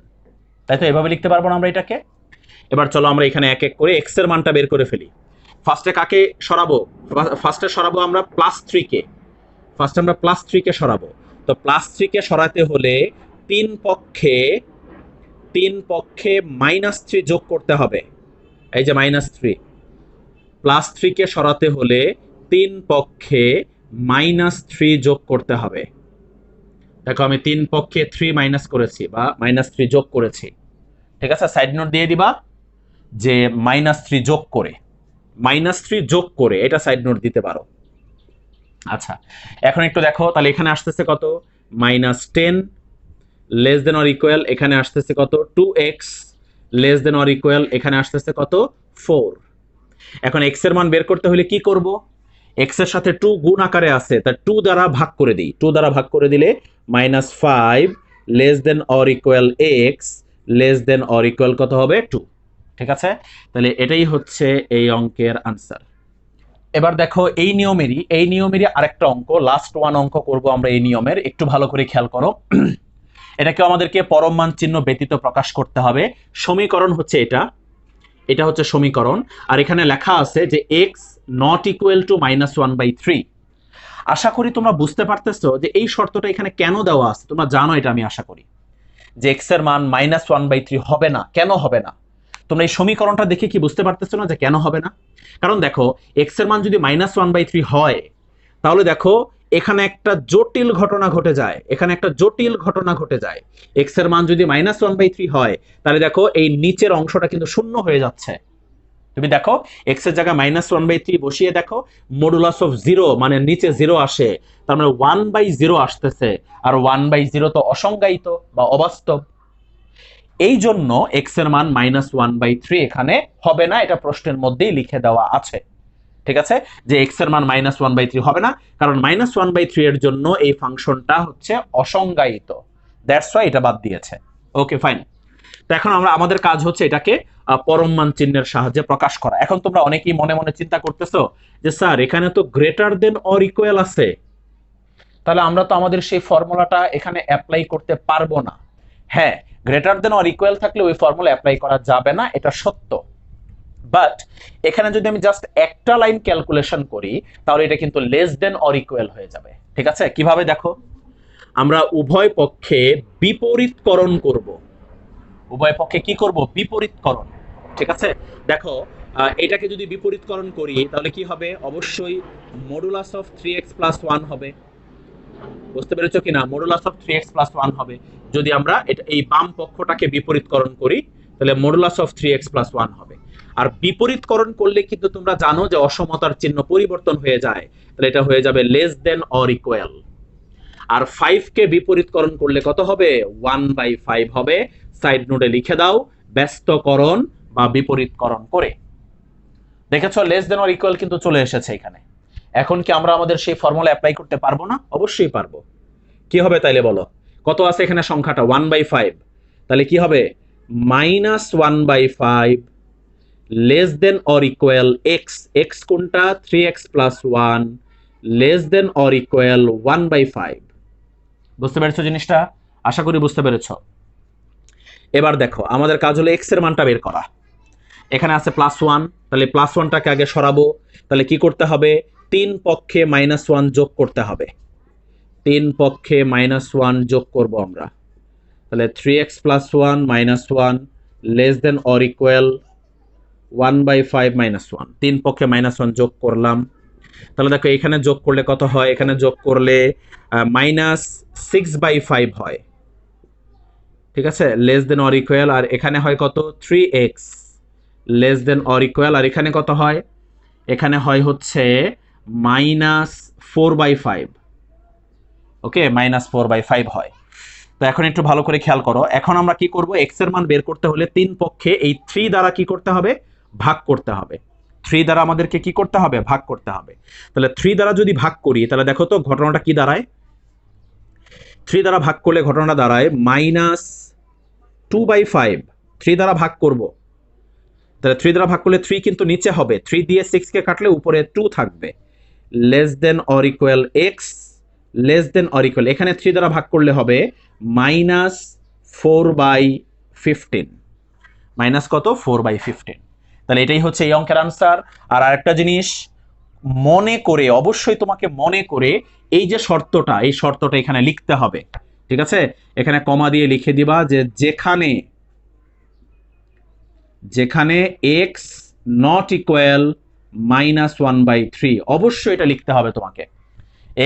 তাই তো? এভাবে লিখতে পারবো না আমরা এটাকে? এবার চলো আমরা এখানে এক এক করে x এর মানটা বের করে ফেলি। ফার্স্টে কাকে সরাবো? ফার্স্টে সরাবো আমরা +3 কে, ফার্স্টে আমরা +3 কে সরাবো। তো +3 কে সরাতে হলে 3 পক্ষে -3 যোগ করতে হবে। এই যে -3, +3 কে সরাতে হলে 3 পক্ষে -3 যোগ করতে হবে। দেখো আমি 3 পক্ষে 3 মাইনাস করেছি বা -3 যোগ করেছি। ঠিক আছে? সাইড নোট দিয়ে দিবা যে -3 যোগ করে, -3 যোগ করে, এটা সাইড নোট দিতে পারো। আচ্ছা, এখন একটু দেখো, তাহলে এখানে আসতেছে কত? -10 লেস দেন অর ইকুয়াল, এখানে আসতেছে কত? 2x less than or equal, এখানে আসতেছে কত? 4। এখন x এর মান বের করতে হলে কি করব? x এর সাথে 2 গুণ আকারে আছে, তা 2 দ্বারা ভাগ করে দিই। 2 দ্বারা ভাগ করে দিলে -5 less than or equal x less than or equal কত হবে? 2। ঠিক আছে? তাহলে এটাই হচ্ছে এই অঙ্কের আনসার। এবার দেখো এই নিয়মেরই আরেকটা অঙ্ক, লাস্ট ওয়ান অঙ্ক করব আমরা এই নিয়মের, একটু ভালো করে খেয়াল করো। এটাকে আমাদেরকে পরম মান চিহ্ন ব্যতীত প্রকাশ করতে হবে। সমীকরণ হচ্ছে এটা, এটা হচ্ছে সমীকরণ, আর এখানে লেখা আছে যে x নট ইকুয়াল টু -1/3। আশা করি তোমরা বুঝতে পারতেছো যে এই শর্তটা এখানে কেন দেওয়া আছে। তোমরা জানো এটা, আমি আশা করি, যে x এর মান -1/3 হবে না। কেন হবে না? তোমরা এই সমীকরণটা দেখে কি বুঝতে পারতেছো না যে কেন হবে না? কারণ দেখো x এর মান যদি -1/3 হয়, তাহলে দেখো এখানে একটা জটিল ঘটনা ঘটে যায়, এখানে একটা জটিল ঘটনা ঘটে যায়। x এর মান যদি -1/3 হয়, তাহলে দেখো এই নিচের অংশটা কিন্তু শূন্য হয়ে যাচ্ছে। তুমি দেখো x এর জায়গায় -1/3 বসিয়ে দেখো, মডুলাস অফ 0 মানে নিচে 0 আসে, তার মানে 1/0 আসতেছে, আর 1/0 তো অসংজ্ঞায়িত বা অবাস্তব। এই জন্য x এর মান -1/3 এখানে হবে না, এটা প্রশ্নের মধ্যেই লিখে দেওয়া আছে। ঠিক আছে? যে x এর মান -1/3 হবে না, কারণ -1/3 এর জন্য এই ফাংশনটা হচ্ছে অসংজ্ঞায়িত, দ্যাটস ওয়াই এটা বাদ দিয়েছে। Okay fine. তো এখন আমাদের কাজ হচ্ছে এটাকে পরম মান চিহ্নের সাহায্যে প্রকাশ করা। এখন তোমরা অনেকেই মনে মনে চিন্তা করতেছো যে স্যার এখানে তো গ্রেটার দেন অর ইকুয়াল আছে, তাহলে আমরা তো আমাদের সেই ফর্মুলাটা এখানে অ্যাপ্লাই করতে পারবো না। হ্যাঁ, গ্রেটার দেন অর ইকুয়াল থাকলে ওই ফর্মুলা অ্যাপ্লাই করা যাবে না, এটা সত্য। বাট এখানে যদি আমি জাস্ট একটা লাইন ক্যালকুলেশন করি তাহলে এটা কিন্তু লেস দেন অর ইকুয়াল হয়ে যাবে। ঠিক আছে, কিভাবে দেখো, আমরা উভয় পক্ষে বিপরীতকরণ করব। উভয় পক্ষে কি করব? বিপরীতকরণ। ঠিক আছে, দেখো এটাকে যদি বিপরীতকরণ করি তাহলে কি হবে? অবশ্যই মডুলাস অফ 3x প্লাস 1 হবে। বুঝতে পেরেছো কিনা? মডুলাস অফ 3x প্লাস 1 হবে। যদি আমরা এই বাম পক্ষটাকে বিপরীতকরণ করি তাহলে মডুলাস অফ 3x প্লাস 1 হবে। আর বিপরীতকরণ করলে কিন্তু তোমরা জানো যে অসমতার চিহ্ন পরিবর্তন হয়ে যায়, তাহলে এটা হয়ে যাবে লেস দেন অর ইকুয়াল। আর 5 কে বিপরীতকরণ করলে কত হবে? 1/5 হবে। সাইড নোটে লিখে দাও ব্যস্তকরণ বা বিপরীতকরণ করে। দেখেছো লেস দেন অর ইকুয়াল কিন্তু চলে এসেছে এখানে। এখন কি আমরা আমাদের সেই ফর্মুলা অ্যাপ্লাই করতে পারবো না? অবশ্যই পারবো। কি হবে তাইলে বলো? কত আছে এখানে সংখ্যাটা? 1/5। তাহলে কি হবে? -1/5 less than or equal x. X কোনটা? 3x plus 1 less than or equal 1/5। বুঝতে পেরেছো জিনিসটা? আশা করি বুঝতে পেরেছো। এবার দেখো আমাদের কাজ হলো এক্স এর মানটা বের করা। এখানে আছে +1, তাহলে +1টাকে আগে সরাবো। তাহলে কি করতে হবে? 3 পক্ষে -1 যোগ করতে হবে। 3 পক্ষে -1 যোগ করব আমরা। তাহলে 3x plus 1 -1 less than or equal 1/5 -1। 3 পক্ষে -1 যোগ করলাম। তাহলে দেখো এখানে যোগ করলে কত হয়? এখানে যোগ করলে -6/5 হয়। ঠিক আছে, লেস দেন অর ইকুয়াল। আর এখানে হয় কত? 3x less than or equal. আর এখানে কত হয়? এখানে হয় হচ্ছে -4/5। ওকে, -4/5 হয়। তো এখন একটু ভালো করে খেয়াল করো। এখন আমরা কি করব? এক্স এর মান বের করতে হলে 3 পক্ষে এই 3 দ্বারা কি করতে হবে? ভাগ করতে হবে। 3 দ্বারা আমাদেরকে কি করতে হবে? ভাগ করতে হবে। তাহলে 3 দ্বারা যদি ভাগ করি তাহলে দেখো তো ঘটনাটা কি দাঁড়ায়। 3 দ্বারা ভাগ করলে ঘটনাটা দাঁড়ায় -2/5। 3 দ্বারা ভাগ করব, তাহলে 3 দ্বারা ভাগ করলে 3 কিন্তু নিচে হবে। 3 দিয়ে 6 কে কাটলে উপরে 2 থাকবে। Less than or equal x less than or equal, এখানে 3 দ্বারা ভাগ করলে হবে -4/15। মাইনাস কত? 4/15। তাহলে এটাই হচ্ছে এই অঙ্কের আনসার। আর আরেকটা জিনিস মনে করে, অবশ্যই তোমাকে মনে করে এই যে শর্তটা, এই শর্তটা এখানে লিখতে হবে। ঠিক আছে, এখানে কমা দিয়ে লিখে দিবা যে যেখানে যেখানে এক্স নট ইকুয়াল -1/3, অবশ্যই এটা লিখতে হবে তোমাকে।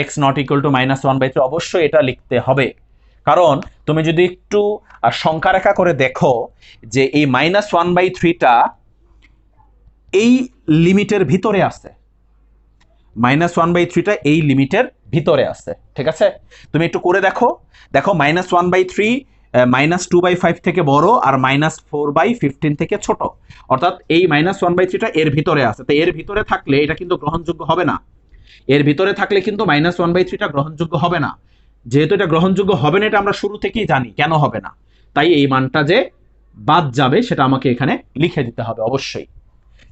এক্স নট ইকুয়াল টু -1/3 অবশ্যই এটা লিখতে হবে। কারণ তুমি যদি একটু সংখ্যা রেখা করে দেখো যে এই -1/3টা এই লিমিটের ভিতরে আছে। -1/3টা এই লিমিটের ভিতরে আছে। ঠিক আছে, তুমি একটু করে দেখো। দেখো -1/3 -2/5 থেকে বড় আর -4/15 থেকে ছোট। অর্থাৎ এই -1/3টা এর ভিতরে আছে। তো এর ভিতরে থাকলে এটা কিন্তু গ্রহণযোগ্য হবে না। এর ভিতরে থাকলে কিন্তু -1/3টা গ্রহণযোগ্য হবে না। যেহেতু এটা গ্রহণযোগ্য হবে না, এটা আমরা শুরু থেকেই জানি কেন হবে না। তাই এই মানটা যে বাদ যাবে সেটা আমাকে এখানে লিখে দিতে হবে অবশ্যই।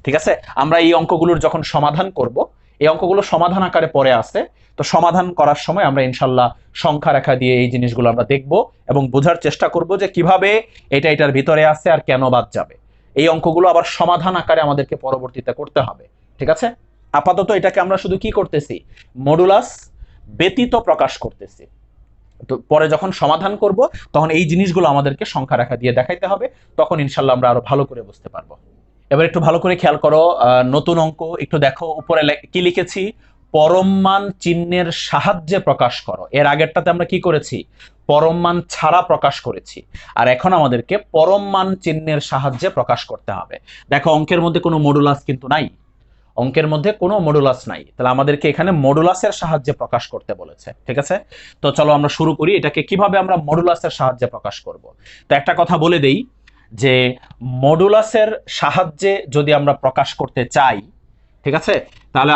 ঠিক আছে, আমরা এই অঙ্কগুলোর যখন সমাধান করব, এই অঙ্কগুলো সমাধান আকারে পরে আসে, তো সমাধান করার সময় আমরা ইনশাল্লাহ সংখ্যা রেখা দিয়ে এই জিনিসগুলো আমরা দেখব এবং বোঝার চেষ্টা করব যে কিভাবে এটা এটার ভিতরে আছে আর কেন বাদ যাবে। এই অঙ্কগুলো আবার সমাধান আকারে আমাদেরকে পরবর্তীতে করতে হবে। ঠিক আছে, আপাতত এটাকে আমরা শুধু কি করতেছি? মডুলাস ব্যতীত প্রকাশ করতেছি। তো পরে যখন সমাধান করব তখন এই জিনিসগুলো আমাদেরকে সংখ্যা রেখা দিয়ে দেখাইতে হবে, তখন ইনশাল্লাহ আমরা আরো ভালো করে বুঝতে পারবো। এবার একটু ভালো করে খেয়াল করো, নতুন অঙ্ক একটু দেখো। উপরে কি লিখেছি? পরম মান চিহ্নের সাহায্যে প্রকাশ করো। এর আগেরটাতে আমরা কি করেছি? পরম মান ছাড়া প্রকাশ করেছি। আর এখন আমাদেরকে পরম মান চিহ্নের সাহায্যে প্রকাশ করতে হবে। দেখো অঙ্কের মধ্যে কোনো মডুলাস কিন্তু নাই। অঙ্কের মধ্যে কোনো মডুলাস নাই, তাহলে আমাদেরকে এখানে মডুলাসের সাহায্যে প্রকাশ করতে বলেছে। ঠিক আছে, তো চলো আমরা শুরু করি। এটাকে কিভাবে আমরা মডুলাসের সাহায্যে প্রকাশ করব। তো একটা কথা বলে দেই যে মডুলাসের সাহায্যে যদি আমরা প্রকাশ করতে চাই, ঠিক আছে, তাহলে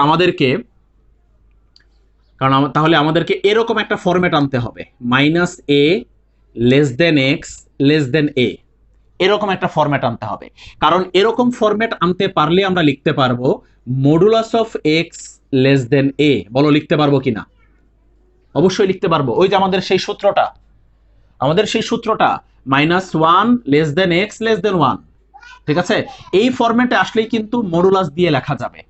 আমাদেরকে এরকম একটা ফরম্যাট আনতে হবে। -a less than x less then a, এরকম একটা ফরম্যাট আনতে হবে। কারণ এরকম ফরম্যাট আনতে পারলে আমরা লিখতে পারবো modulus of x less then a। বলো লিখতে পারবো কিনা? অবশ্যই লিখতে পারবো। ওই যে আমাদের সেই সূত্রটা -1 less than x less than 1। ঠিক আছে, এই ফরম্যাটে আসলেই কিন্তু মডুলাস দিয়ে লেখা যাবে।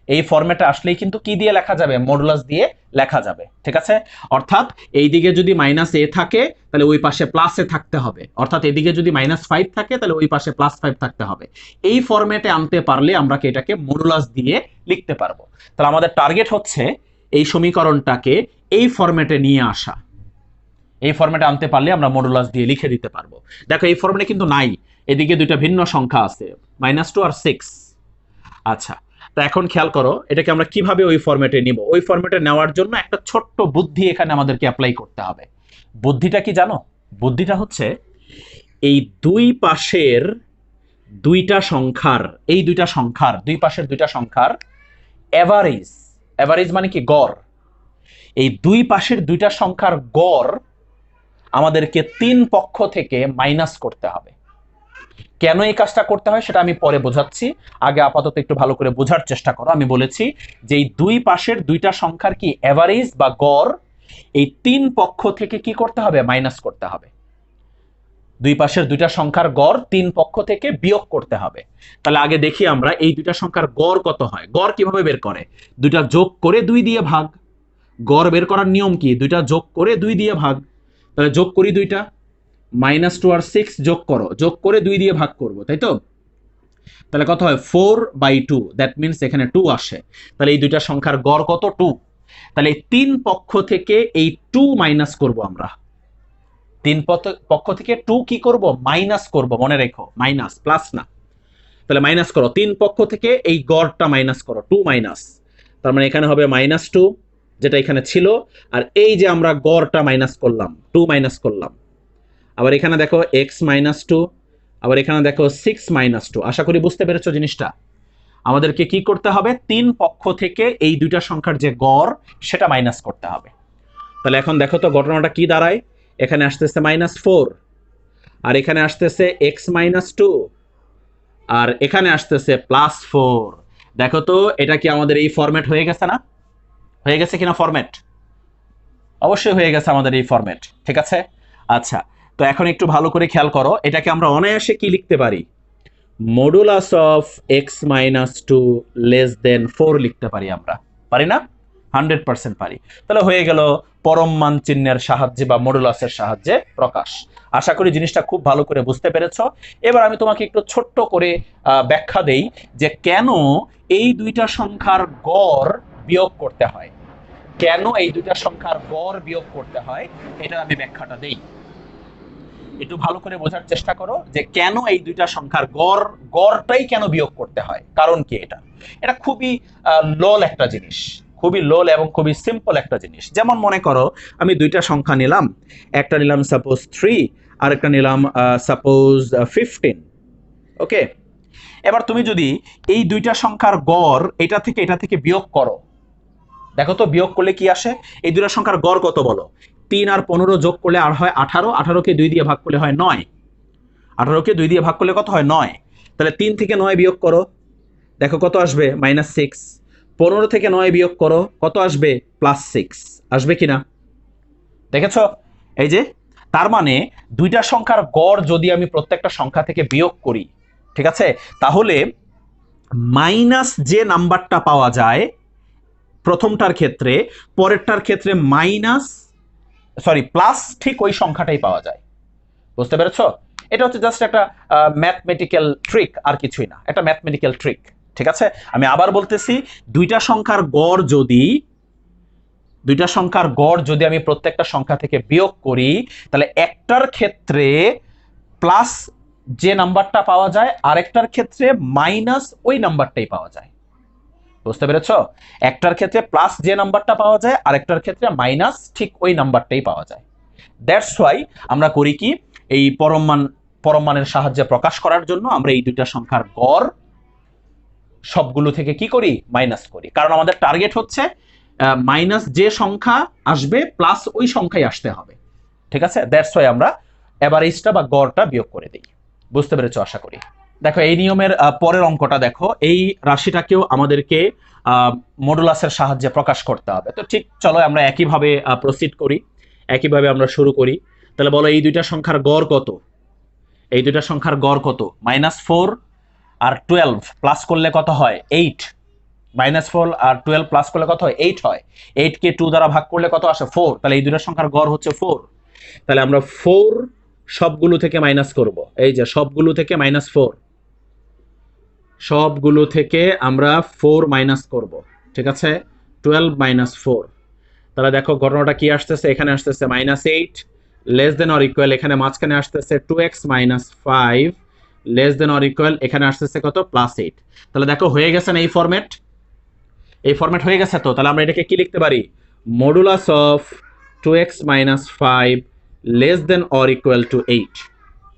এই ফরম্যাটে আসলেই কিন্তু কি দিয়ে লেখা যাবে? মডুলাস দিয়ে লেখা যাবে। ঠিক আছে, অর্থাৎ এইদিকে যদি -a থাকে তাহলে ওই পাশে +a থাকতে হবে, অর্থাৎ এদিকে যদি -5 থাকে তাহলে ওই পাশে +5 থাকতে হবে। এই ফরম্যাটে আনতে পারলে আমরা কি এটাকে মডুলাস দিয়ে লিখতে পারবো। তাহলে আমাদের টার্গেট হচ্ছে এই সমীকরণটাকে এই ফরম্যাটে নিয়ে আসা। এই ফরম্যাটে আনতে পারলে আমরা মডুলাস দিয়ে লিখে দিতে পারবো। দেখো এই ফরম্যাটে কিন্তু নাই, এদিকে দুইটা ভিন্ন সংখ্যা আছে, -2 আর 6। আচ্ছা, তো এখন খেয়াল করো এটাকে আমরা কিভাবে ওই ফরম্যাটে নিব। ওই ফরম্যাটে নেওয়ার জন্য একটা ছোট্ট বুদ্ধি এখানে আমাদেরকে অ্যাপ্লাই করতে হবে। বুদ্ধিটা কি জানো? বুদ্ধিটা হচ্ছে এই দুই পাশের দুইটা সংখ্যার, এই দুইটা সংখ্যার দুই পাশের দুইটা সংখ্যার এভারেজ, এভারেজ মানে কি? গড়। এই দুই পাশের দুইটা সংখ্যার গড় আমাদেরকে 3 পক্ষ থেকে মাইনাস করতে হবে। কেন এই কাজটা করতে হয় সেটা আমি পরে বোঝাচ্ছি, আগে আপাতত একটু ভালো করে বোঝার চেষ্টা করো। আমি বলেছি যে এই দুই পাশের দুইটা সংখ্যার কি এভারেজ বা গড়, এই 3 পক্ষ থেকে কি করতে হবে? মাইনাস করতে হবে। দুই পাশের দুইটা সংখ্যার গড় 3 পক্ষ থেকে বিয়োগ করতে হবে। তাহলে আগে দেখি আমরা এই দুইটা সংখ্যার গড় কত হয়। গড় কিভাবে বের করে? দুইটা যোগ করে 2 দিয়ে ভাগ। গড় বের করার নিয়ম কি? দুইটা যোগ করে 2 দিয়ে ভাগ। তাহলে যোগ করি দুইটা, -2 আর 6 যোগ করো, যোগ করে 2 দিয়ে ভাগ করব, তাই তো? তাহলে কত হয়? 4/2। দ্যাট মিনস এখানে 2 আসে। তাহলে এই দুইটা সংখ্যার গড় কত? 2। তাহলে এই 3 পক্ষ থেকে এই 2 মাইনাস করব আমরা। 3 পক্ষ থেকে 2 কি করব? মাইনাস করব। মনে রেখো, মাইনাস, প্লাস না। তাহলে মাইনাস করো, 3 পক্ষ থেকে এই গড়টা মাইনাস করো, 2 মাইনাস। তার মানে এখানে হবে -2 যেটা এখানে ছিল, আর এই যে আমরা গড়টা মাইনাস করলাম, 2 মাইনাস করলাম। আবার এখানে দেখো x-2, আবার এখানে দেখো 6-2। আশা করি বুঝতে পেরেছো জিনিসটা। আমাদেরকে কি করতে হবে? 3 পক্ষ থেকে এই দুইটা সংখ্যার যে গড় সেটা মাইনাস করতে হবে। তাহলে এখন দেখো তো ঘটনাটা কি দাঁড়ায়। এখানে আসতেছে -4, আর এখানে আসতেছে x-2, আর এখানে আসতেছে +4। দেখো তো এটা কি আমাদের এই ফরম্যাট হয়ে গেছে না? হয়ে গেছে কিনা ফরম্যাট? অবশ্যই হয়ে গেছে আমাদের এই ফরম্যাট। ঠিক আছে, আচ্ছা, তো এখন একটু ভালো করে খেয়াল করো, এটাকে আমরা অনায়াসে কি লিখতে পারি? Modulus of x-2 less than 4 লিখতে পারি আমরা, পারি না? 100% পারি। তাহলে হয়ে গেল পরম মান চিহ্নের সাহায্যে বা মডুলাসের সাহায্যে প্রকাশ। আশা করি জিনিসটা খুব ভালো করে বুঝতে পেরেছো। এবার আমি তোমাকে একটু ছোট্ট করে ব্যাখ্যা দেই যে কেন এই দুইটা সংখ্যার গড় বিয়োগ করতে হয়। কেন এই দুইটা সংখ্যার গড় বিয়োগ করতে হয় এটা আমি ব্যাখ্যাটা দেই। একটু ভালো করে বোঝার চেষ্টা করো যে কেন এই দুইটা সংখ্যার গড়টাই কেন বিয়োগ করতে হয়, কারণ কি? এটা এটা খুবই লোল একটা জিনিস, খুবই লোল এবং খুবই সিম্পল একটা জিনিস। যেমন মনে করো আমি দুইটা সংখ্যা নিলাম, একটা নিলাম সাপোজ 3 আর একটা নিলাম সাপোজ 15। ওকে, এবার তুমি যদি এই দুইটা সংখ্যার গড় এটা থেকে বিয়োগ করো, দেখো তো বিয়োগ করলে কি আসে? এই দুইটা সংখ্যার গড় কত বলো? 3 আর 15 যোগ করলে আর হয় 18, 18কে 2 দিয়ে ভাগ করলে হয় 9, 18কে 2 দিয়ে ভাগ করলে কত হয়? 9। তাহলে 3 থেকে 9 বিয়োগ করো, দেখো কত আসবে? -6। 15 থেকে 9 বিয়োগ করো, কত আসবে? +6 আসবে কিনা? দেখেছ? এই যে, তার মানে দুইটা সংখ্যার গড় যদি আমি প্রত্যেকটা সংখ্যা থেকে বিয়োগ করি, ঠিক আছে, তাহলে মাইনাস যে নাম্বারটা পাওয়া যায় প্রথমটার ক্ষেত্রে, পরেরটার ক্ষেত্রে প্লাস ঠিক ওই সংখ্যাটাই পাওয়া যায়। বুঝতে পেরেছো? এটা হচ্ছে জাস্ট একটা ম্যাথমেটিক্যাল ট্রিক, আর কিছুই না, একটা ম্যাথমেটিক্যাল ট্রিক। ঠিক আছে, আমি আবার বলতেছি, দুইটা সংখ্যার গড় যদি আমি প্রত্যেকটা সংখ্যা থেকে বিয়োগ করি, তাহলে একটার ক্ষেত্রে প্লাস যে নাম্বারটা পাওয়া যায়, আরেকটার ক্ষেত্রে মাইনাস ওই নাম্বারটাই পাওয়া যায়। বুঝতে পেরেছো? একটার ক্ষেত্রে প্লাস যে নাম্বারটা পাওয়া যায়, আরেকটার ক্ষেত্রে মাইনাস ঠিক ওই নাম্বারটাই পাওয়া যায়। দ্যাটস ওয়াই আমরা করি কি, এই পরম মানের সাহায্যে প্রকাশ করার জন্য আমরা এই দুইটা সংখ্যার গড় সবগুলো থেকে কি করি? মাইনাস করি। কারণ আমাদের টার্গেট হচ্ছে মাইনাস যে সংখ্যা আসবে প্লাস ওই সংখ্যাই আসতে হবে। ঠিক আছে, দ্যাটস ওয়াই আমরা এভারেজটা বা গড়টা বিয়োগ করে দিই। বুঝতে পেরেছো আশা করি। দেখো এই নিয়মের পরের অঙ্কটা দেখো, এই রাশিটাকেও আমাদেরকে মডুলাসের সাহায্যে প্রকাশ করতে হবে। তো ঠিক চলো আমরা একইভাবে প্রসিড করি, একইভাবে আমরা শুরু করি। তাহলে বলো এই দুইটা সংখ্যার গড় কত? এই দুইটা সংখ্যার গড় কত? -4 আর 12 প্লাস করলে কত হয়? 8। -4 আর 12 প্লাস করলে কত হয়? 8 হয়। 8 কে 2 দ্বারা ভাগ করলে কত আসে? 4। তাহলে এই দুইটা সংখ্যার গড় হচ্ছে 4। তাহলে আমরা 4 সবগুলো থেকে মাইনাস করব। এই যে সবগুলো থেকে -4, সবগুলো থেকে আমরা 4 মাইনাস করব। ঠিক আছে, 12 - 4। তাহলে দেখো ঘটনাটা কি আসতেছে, এখানে আসতেছে -8 লেস দেন অর ইকুয়াল, এখানে মাঝখানে আসতেছে 2x - 5 less than or equal, এখানে আসতেছে কত? +8। তাহলে দেখো হয়ে গেছে না এই ফরম্যাট? এই ফরম্যাট হয়ে গেছে তো। তাহলে আমরা এটাকে কি লিখতে পারি? Modulus of 2x - 5 less than or equal to 8।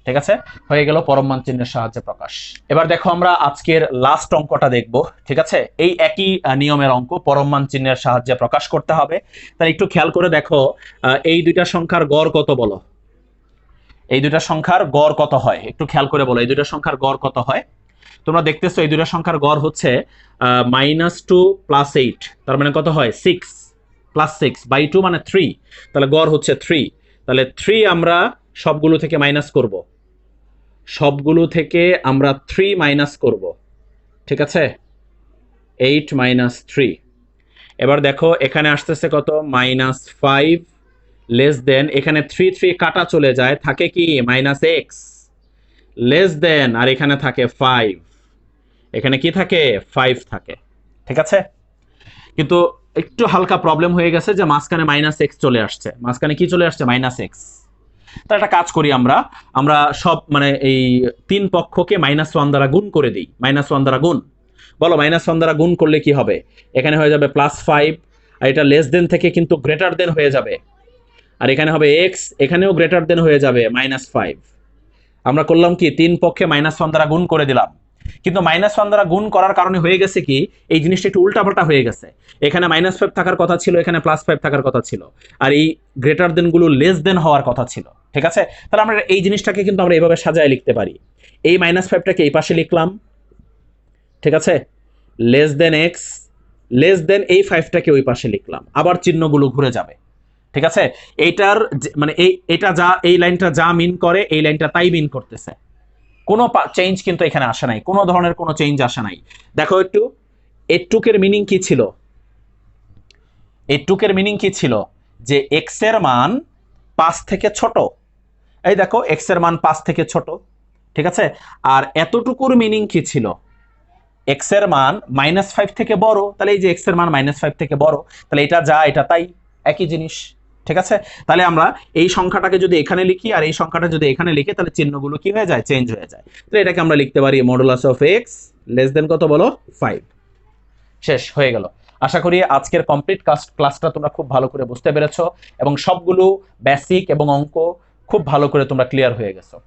ঠিক আছে, হয়ে গেল পরম মান চিহ্নের সাহায্যে প্রকাশ। এবার দেখো আমরা আজকের লাস্ট অঙ্কটা দেখব। ঠিক আছে, এই একই নিয়মের অঙ্ক, পরম মান চিহ্নের সাহায্যে প্রকাশ করতে হবে। তাহলে একটু খেয়াল করে দেখো, এই দুইটা সংখ্যার গড় কত বলো? এই দুইটা সংখ্যার গড় কত হয় একটু খেয়াল করে বলো। এই দুইটা সংখ্যার গড় কত হয়? তোমরা দেখতেছো এই দুইটা সংখ্যার গড় হচ্ছে -2 + 8, তার মানে কত হয়? 6 + 6/2 মানে 3। তাহলে গড় হচ্ছে 3। তাহলে 3 আমরা সবগুলো থেকে মাইনাস করব, সবগুলো থেকে আমরা 3 মাইনাস করব। ঠিক আছে, 8 - 3। এবার দেখো এখানে আসতেছে কত? -5 লেস দেন, এখানে 3 3 কাটা চলে যায়, থাকে কি? -x লেস দেন, আর এখানে থাকে 5, এখানে কি থাকে? 5 থাকে। ঠিক আছে, কিন্তু একটু হালকা প্রবলেম হয়ে গেছে যে মাঝখানে -x চলে আসছে। মাঝখানে কি চলে আসছে? -x। তা একটা কাজ করি আমরা, আমরা সব মানে এই 3 পক্ষকে -1 দ্বারা গুণ করে দিই। -1 দ্বারা গুণ, বলো -1 দ্বারা গুণ করলে কি হবে? এখানে হয়ে যাবে +5, আর এটা লেস দেন থেকে কিন্তু গ্রেটার দেন হয়ে যাবে, আর এখানে হবে x, এখানেও গ্রেটার দেন হয়ে যাবে -5। আমরা করলাম কি? 3 পক্ষে -1 দ্বারা গুণ করে দিলাম, কিন্তু -1 দ্বারা গুণ করার কারণে হয়ে গেছে কি? এই জিনিসটা একটু উল্টাপাল্টা হয়ে গেছে। এখানে -5 থাকার কথা ছিল, এখানে +5 থাকার কথা ছিল, আর এই গ্রেটার দেন গুলো লেস দেন হওয়ার কথা ছিল। ঠিক আছে, তাহলে আমরা এই জিনিসটাকে কিন্তু আমরা এইভাবে সাজায় লিখতে পারি। এই -5টাকে এই পাশে লিখলাম, ঠিক আছে, লেস দেন x, লেস দেন এই 5টাকে ওই পাশে লিখলাম, আবার চিহ্নগুলো ঘুরে যাবে। ঠিক আছে, এইটার মানে এটা যা, এই লাইনটা যা মিন করে এই লাইনটা তাই মিন করতেছে। কোনো চেঞ্জ কিন্তু এখানে আসে নাই, কোনো ধরনের কোনো চেঞ্জ আসে নাই। দেখো একটু, এটুকের মিনিং কি ছিল? এটুকের মিনিং কি ছিল? যে এক্স এর মান 5 থেকে ছোট। এই দেখো এক্স এর মান 5 থেকে ছোট। ঠিক আছে, আর এতটুকুর মিনিং কি ছিল? এক্স এর মান -5 থেকে বড়। তাহলে এই যে এক্স এর মান -5 থেকে বড়, তাহলে এটা যা এটা তাই, একই জিনিস। ঠিক আছে, তাহলে আমরা এই সংখ্যাটাকে যদি এখানে লিখি আর এই সংখ্যাটা যদি এখানে লিখি, তাহলে চিহ্নগুলো কি হয়ে যায়? চেঞ্জ হয়ে যায়। তো এটাকে আমরা লিখতে পারি modulus of x less than কত বলো? 5। শেষ হয়ে গেল। আশা করি আজকের কমপ্লিট ক্লাসটা তোমরা খুব ভালো করে বুঝতে পেরেছো এবং সবগুলো বেসিক এবং অঙ্ক খুব ভালো করে তোমরা ক্লিয়ার হয়ে গেছো।